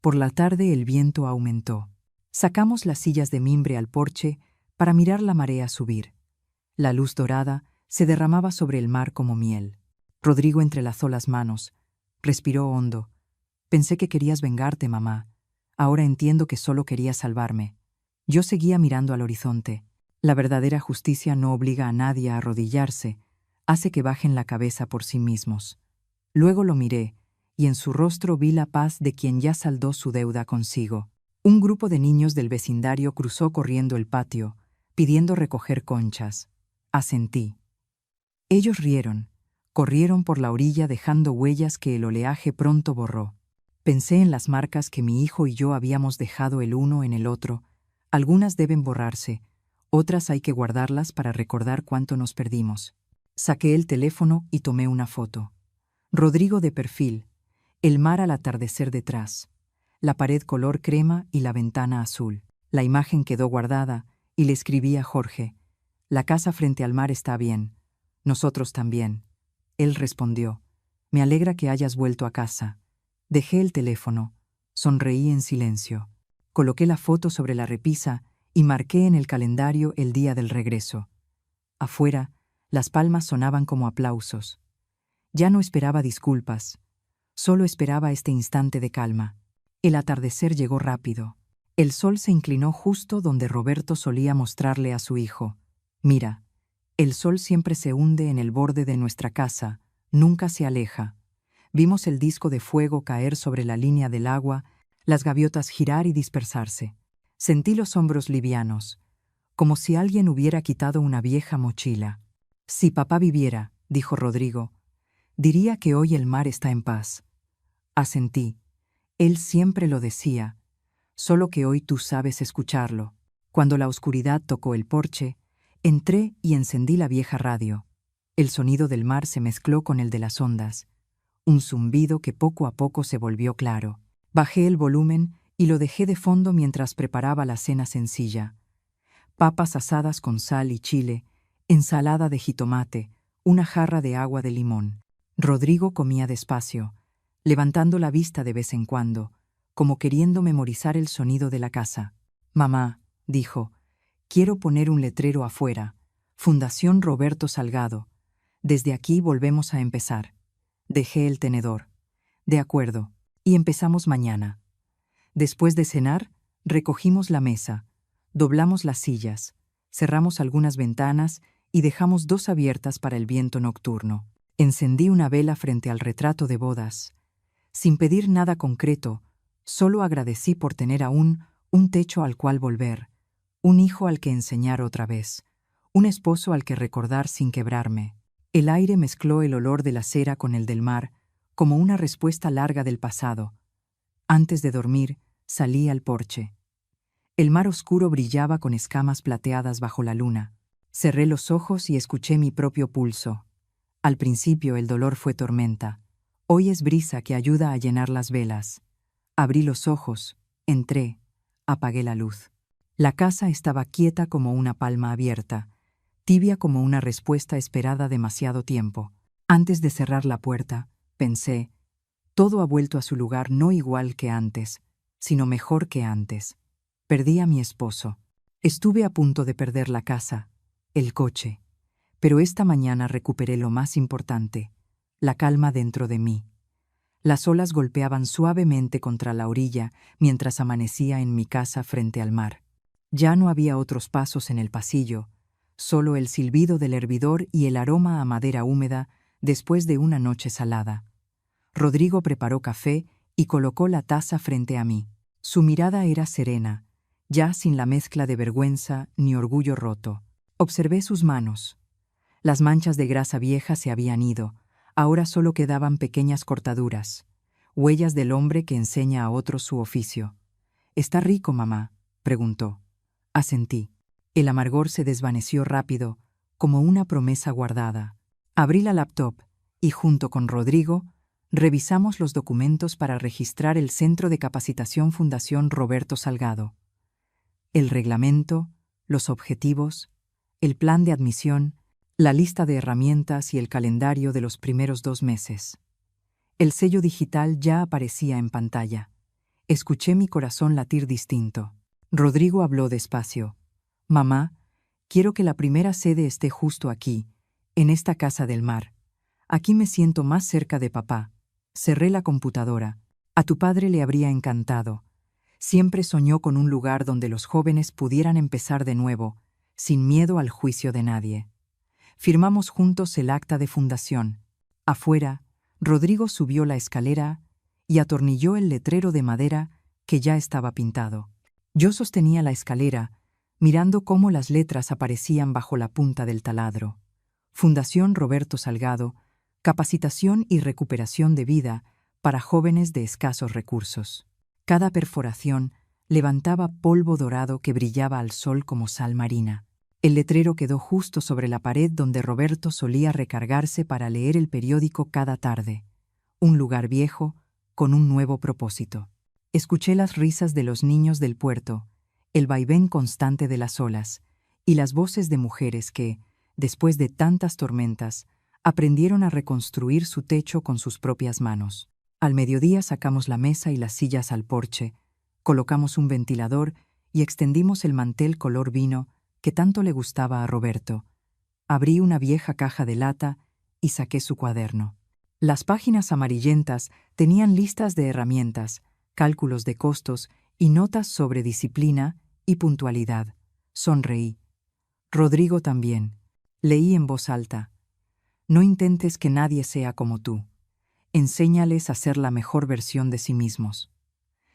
Por la tarde el viento aumentó. Sacamos las sillas de mimbre al porche para mirar la marea subir. La luz dorada se derramaba sobre el mar como miel. Rodrigo entrelazó las manos. Respiró hondo. «Pensé que querías vengarte, mamá. Ahora entiendo que solo querías salvarme». Yo seguía mirando al horizonte. La verdadera justicia no obliga a nadie a arrodillarse, hace que bajen la cabeza por sí mismos. Luego lo miré, y en su rostro vi la paz de quien ya saldó su deuda consigo. Un grupo de niños del vecindario cruzó corriendo el patio, pidiendo recoger conchas. Asentí. Ellos rieron, corrieron por la orilla dejando huellas que el oleaje pronto borró. Pensé en las marcas que mi hijo y yo habíamos dejado el uno en el otro. Algunas deben borrarse, otras hay que guardarlas para recordar cuánto nos perdimos. Saqué el teléfono y tomé una foto. Rodrigo de perfil, el mar al atardecer detrás, la pared color crema y la ventana azul. La imagen quedó guardada y le escribí a Jorge: «La casa frente al mar está bien. Nosotros también». Él respondió: «Me alegra que hayas vuelto a casa». Dejé el teléfono, sonreí en silencio. Coloqué la foto sobre la repisa y marqué en el calendario el día del regreso. Afuera, las palmas sonaban como aplausos. Ya no esperaba disculpas, solo esperaba este instante de calma. El atardecer llegó rápido. El sol se inclinó justo donde Roberto solía mostrarle a su hijo: «Mira, el sol siempre se hunde en el borde de nuestra casa, nunca se aleja». Vimos el disco de fuego caer sobre la línea del agua, las gaviotas girar y dispersarse. Sentí los hombros livianos, como si alguien hubiera quitado una vieja mochila. «Si papá viviera», dijo Rodrigo, «diría que hoy el mar está en paz». Asentí. Él siempre lo decía, solo que hoy tú sabes escucharlo. Cuando la oscuridad tocó el porche, entré y encendí la vieja radio. El sonido del mar se mezcló con el de las ondas, un zumbido que poco a poco se volvió claro. Bajé el volumen y lo dejé de fondo mientras preparaba la cena sencilla: papas asadas con sal y chile, ensalada de jitomate, una jarra de agua de limón. Rodrigo comía despacio, levantando la vista de vez en cuando, como queriendo memorizar el sonido de la casa. «Mamá», dijo, «quiero poner un letrero afuera. Fundación Roberto Salgado. Desde aquí volvemos a empezar». Dejé el tenedor. «De acuerdo, y empezamos mañana». Después de cenar, recogimos la mesa, doblamos las sillas, cerramos algunas ventanas y dejamos 2 abiertas para el viento nocturno. Encendí una vela frente al retrato de bodas. Sin pedir nada concreto, solo agradecí por tener aún un techo al cual volver, un hijo al que enseñar otra vez, un esposo al que recordar sin quebrarme. El aire mezcló el olor de la cera con el del mar, como una respuesta larga del pasado. Antes de dormir, salí al porche. El mar oscuro brillaba con escamas plateadas bajo la luna. Cerré los ojos y escuché mi propio pulso. Al principio el dolor fue tormenta. Hoy es brisa que ayuda a llenar las velas. Abrí los ojos, entré, apagué la luz. La casa estaba quieta como una palma abierta, tibia como una respuesta esperada demasiado tiempo. Antes de cerrar la puerta, pensé, todo ha vuelto a su lugar no igual que antes, sino mejor que antes. Perdí a mi esposo. Estuve a punto de perder la casa, el coche. Pero esta mañana recuperé lo más importante, la calma dentro de mí. Las olas golpeaban suavemente contra la orilla mientras amanecía en mi casa frente al mar. Ya no había otros pasos en el pasillo, solo el silbido del hervidor y el aroma a madera húmeda después de una noche salada. Rodrigo preparó café y colocó la taza frente a mí. Su mirada era serena, ya sin la mezcla de vergüenza ni orgullo roto. Observé sus manos. Las manchas de grasa vieja se habían ido, ahora solo quedaban pequeñas cortaduras, huellas del hombre que enseña a otros su oficio. «¿Está rico, mamá?», preguntó. Asentí. El amargor se desvaneció rápido, como una promesa guardada. Abrí la laptop y, junto con Rodrigo, revisamos los documentos para registrar el Centro de Capacitación Fundación Roberto Salgado. El reglamento, los objetivos, el plan de admisión, la lista de herramientas y el calendario de los primeros 2 meses. El sello digital ya aparecía en pantalla. Escuché mi corazón latir distinto. Rodrigo habló despacio. «Mamá, quiero que la primera sede esté justo aquí, en esta casa del mar. Aquí me siento más cerca de papá». Cerré la computadora. «A tu padre le habría encantado. Siempre soñó con un lugar donde los jóvenes pudieran empezar de nuevo, sin miedo al juicio de nadie». Firmamos juntos el acta de fundación. Afuera, Rodrigo subió la escalera y atornilló el letrero de madera que ya estaba pintado. Yo sostenía la escalera, mirando cómo las letras aparecían bajo la punta del taladro. Fundación Roberto Salgado, capacitación y recuperación de vida para jóvenes de escasos recursos. Cada perforación levantaba polvo dorado que brillaba al sol como sal marina. El letrero quedó justo sobre la pared donde Roberto solía recargarse para leer el periódico cada tarde. Un lugar viejo, con un nuevo propósito. Escuché las risas de los niños del puerto, el vaivén constante de las olas, y las voces de mujeres que, después de tantas tormentas, aprendieron a reconstruir su techo con sus propias manos. Al mediodía sacamos la mesa y las sillas al porche, colocamos un ventilador y extendimos el mantel color vino que tanto le gustaba a Roberto. Abrí una vieja caja de lata y saqué su cuaderno. Las páginas amarillentas tenían listas de herramientas, cálculos de costos y notas sobre disciplina y puntualidad. Sonreí. Rodrigo también. Leí en voz alta. «No intentes que nadie sea como tú. Enséñales a ser la mejor versión de sí mismos».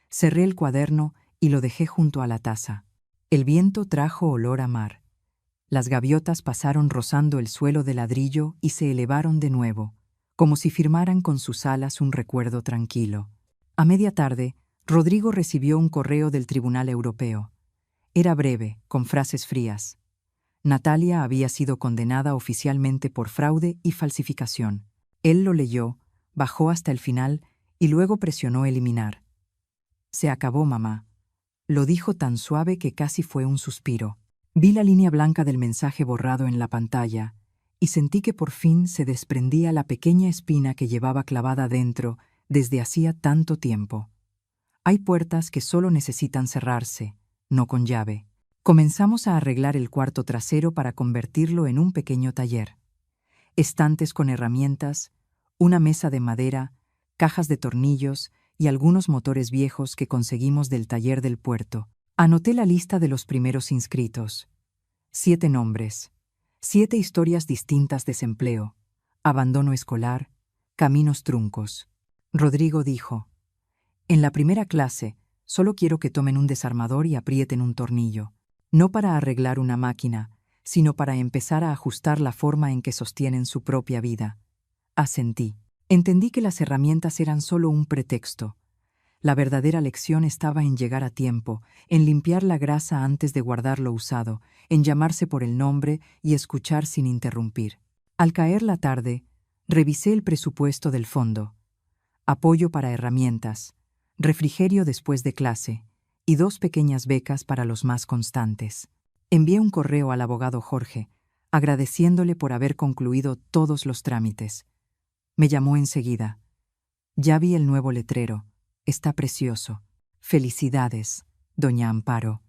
Cerré el cuaderno y lo dejé junto a la taza. El viento trajo olor a mar. Las gaviotas pasaron rozando el suelo de ladrillo y se elevaron de nuevo, como si firmaran con sus alas un recuerdo tranquilo. A media tarde, Rodrigo recibió un correo del Tribunal Europeo. Era breve, con frases frías. Natalia había sido condenada oficialmente por fraude y falsificación. Él lo leyó, bajó hasta el final y luego presionó eliminar. «Se acabó, mamá». Lo dijo tan suave que casi fue un suspiro. Vi la línea blanca del mensaje borrado en la pantalla y sentí que por fin se desprendía la pequeña espina que llevaba clavada dentro desde hacía tanto tiempo. Hay puertas que solo necesitan cerrarse, no con llave. Comenzamos a arreglar el cuarto trasero para convertirlo en un pequeño taller. Estantes con herramientas, una mesa de madera, cajas de tornillos y algunos motores viejos que conseguimos del taller del puerto. Anoté la lista de los primeros inscritos. 7 nombres, 7 historias distintas: desempleo, abandono escolar, caminos truncos. Rodrigo dijo: en la primera clase, solo quiero que tomen un desarmador y aprieten un tornillo. No para arreglar una máquina, sino para empezar a ajustar la forma en que sostienen su propia vida. Asentí. Entendí que las herramientas eran solo un pretexto. La verdadera lección estaba en llegar a tiempo, en limpiar la grasa antes de guardar lo usado, en llamarse por el nombre y escuchar sin interrumpir. Al caer la tarde, revisé el presupuesto del fondo. Apoyo para herramientas, refrigerio después de clase y 2 pequeñas becas para los más constantes. Envié un correo al abogado Jorge, agradeciéndole por haber concluido todos los trámites. Me llamó enseguida. Ya vi el nuevo letrero. Está precioso. Felicidades, doña Amparo.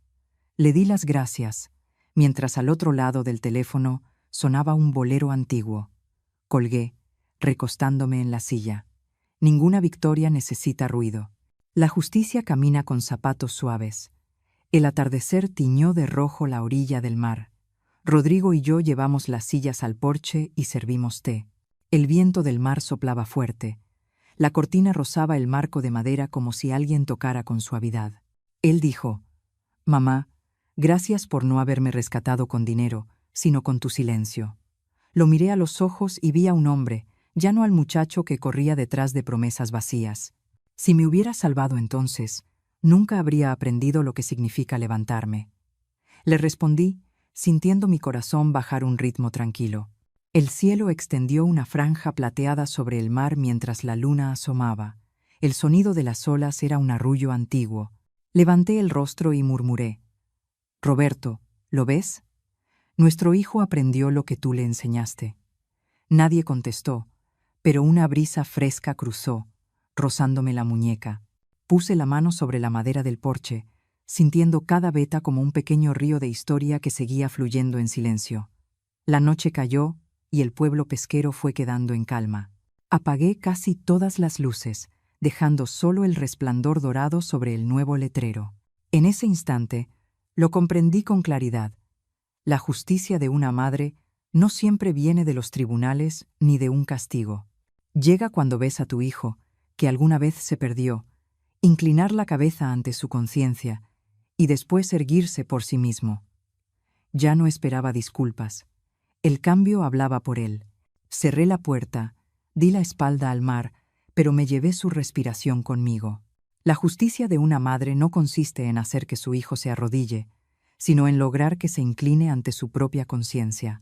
Le di las gracias, mientras al otro lado del teléfono sonaba un bolero antiguo. Colgué, recostándome en la silla. Ninguna victoria necesita ruido. La justicia camina con zapatos suaves. El atardecer tiñó de rojo la orilla del mar. Rodrigo y yo llevamos las sillas al porche y servimos té. El viento del mar soplaba fuerte. La cortina rozaba el marco de madera como si alguien tocara con suavidad. Él dijo: «Mamá, gracias por no haberme rescatado con dinero, sino con tu silencio». Lo miré a los ojos y vi a un hombre, ya no al muchacho que corría detrás de promesas vacías. Si me hubiera salvado entonces, nunca habría aprendido lo que significa levantarme. Le respondí, sintiendo mi corazón bajar un ritmo tranquilo. El cielo extendió una franja plateada sobre el mar mientras la luna asomaba. El sonido de las olas era un arrullo antiguo. Levanté el rostro y murmuré: «Roberto, ¿lo ves? Nuestro hijo aprendió lo que tú le enseñaste». Nadie contestó, pero una brisa fresca cruzó, rozándome la muñeca. Puse la mano sobre la madera del porche, sintiendo cada veta como un pequeño río de historia que seguía fluyendo en silencio. La noche cayó y el pueblo pesquero fue quedando en calma. Apagué casi todas las luces, dejando solo el resplandor dorado sobre el nuevo letrero. En ese instante, lo comprendí con claridad. La justicia de una madre no siempre viene de los tribunales ni de un castigo. Llega cuando ves a tu hijo, que alguna vez se perdió, inclinar la cabeza ante su conciencia y después erguirse por sí mismo. Ya no esperaba disculpas. El cambio hablaba por él. Cerré la puerta, di la espalda al mar, pero me llevé su respiración conmigo. La justicia de una madre no consiste en hacer que su hijo se arrodille, sino en lograr que se incline ante su propia conciencia.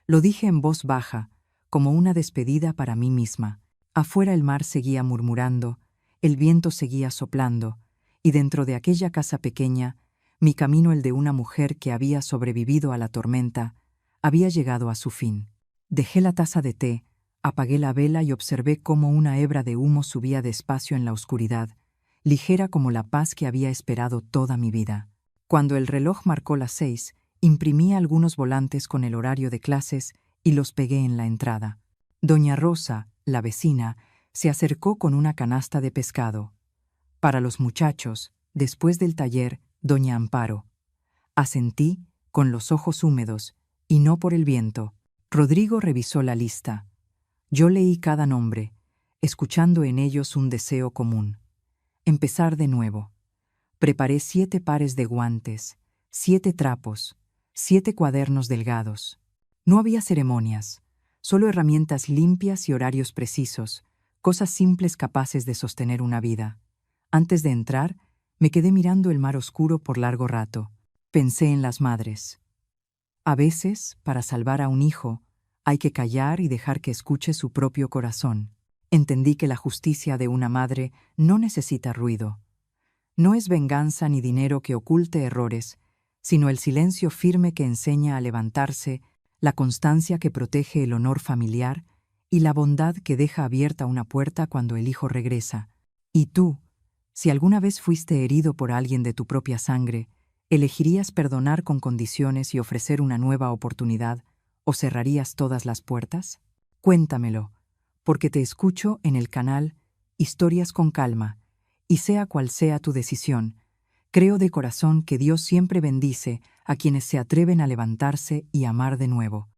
Lo dije en voz baja, como una despedida para mí misma. Afuera el mar seguía murmurando, el viento seguía soplando, y dentro de aquella casa pequeña, mi camino, el de una mujer que había sobrevivido a la tormenta, había llegado a su fin. Dejé la taza de té, apagué la vela y observé cómo una hebra de humo subía despacio en la oscuridad, ligera como la paz que había esperado toda mi vida. Cuando el reloj marcó las 6, imprimí algunos volantes con el horario de clases y los pegué en la entrada. Doña Rosa, la vecina, se acercó con una canasta de pescado. Para los muchachos, después del taller, doña Amparo. Asentí, con los ojos húmedos, y no por el viento. Rodrigo revisó la lista. Yo leí cada nombre, escuchando en ellos un deseo común: empezar de nuevo. Preparé 7 pares de guantes, 7 trapos, 7 cuadernos delgados. No había ceremonias, solo herramientas limpias y horarios precisos, cosas simples capaces de sostener una vida. Antes de entrar, me quedé mirando el mar oscuro por largo rato. Pensé en las madres. A veces, para salvar a un hijo, hay que callar y dejar que escuche su propio corazón. Entendí que la justicia de una madre no necesita ruido. No es venganza ni dinero que oculte errores, sino el silencio firme que enseña a levantarse, la constancia que protege el honor familiar y la bondad que deja abierta una puerta cuando el hijo regresa. Y tú, si alguna vez fuiste herido por alguien de tu propia sangre, ¿elegirías perdonar con condiciones y ofrecer una nueva oportunidad, o cerrarías todas las puertas? Cuéntamelo, porque te escucho en el canal Historias con Calma, y sea cual sea tu decisión, creo de corazón que Dios siempre bendice a quienes se atreven a levantarse y amar de nuevo.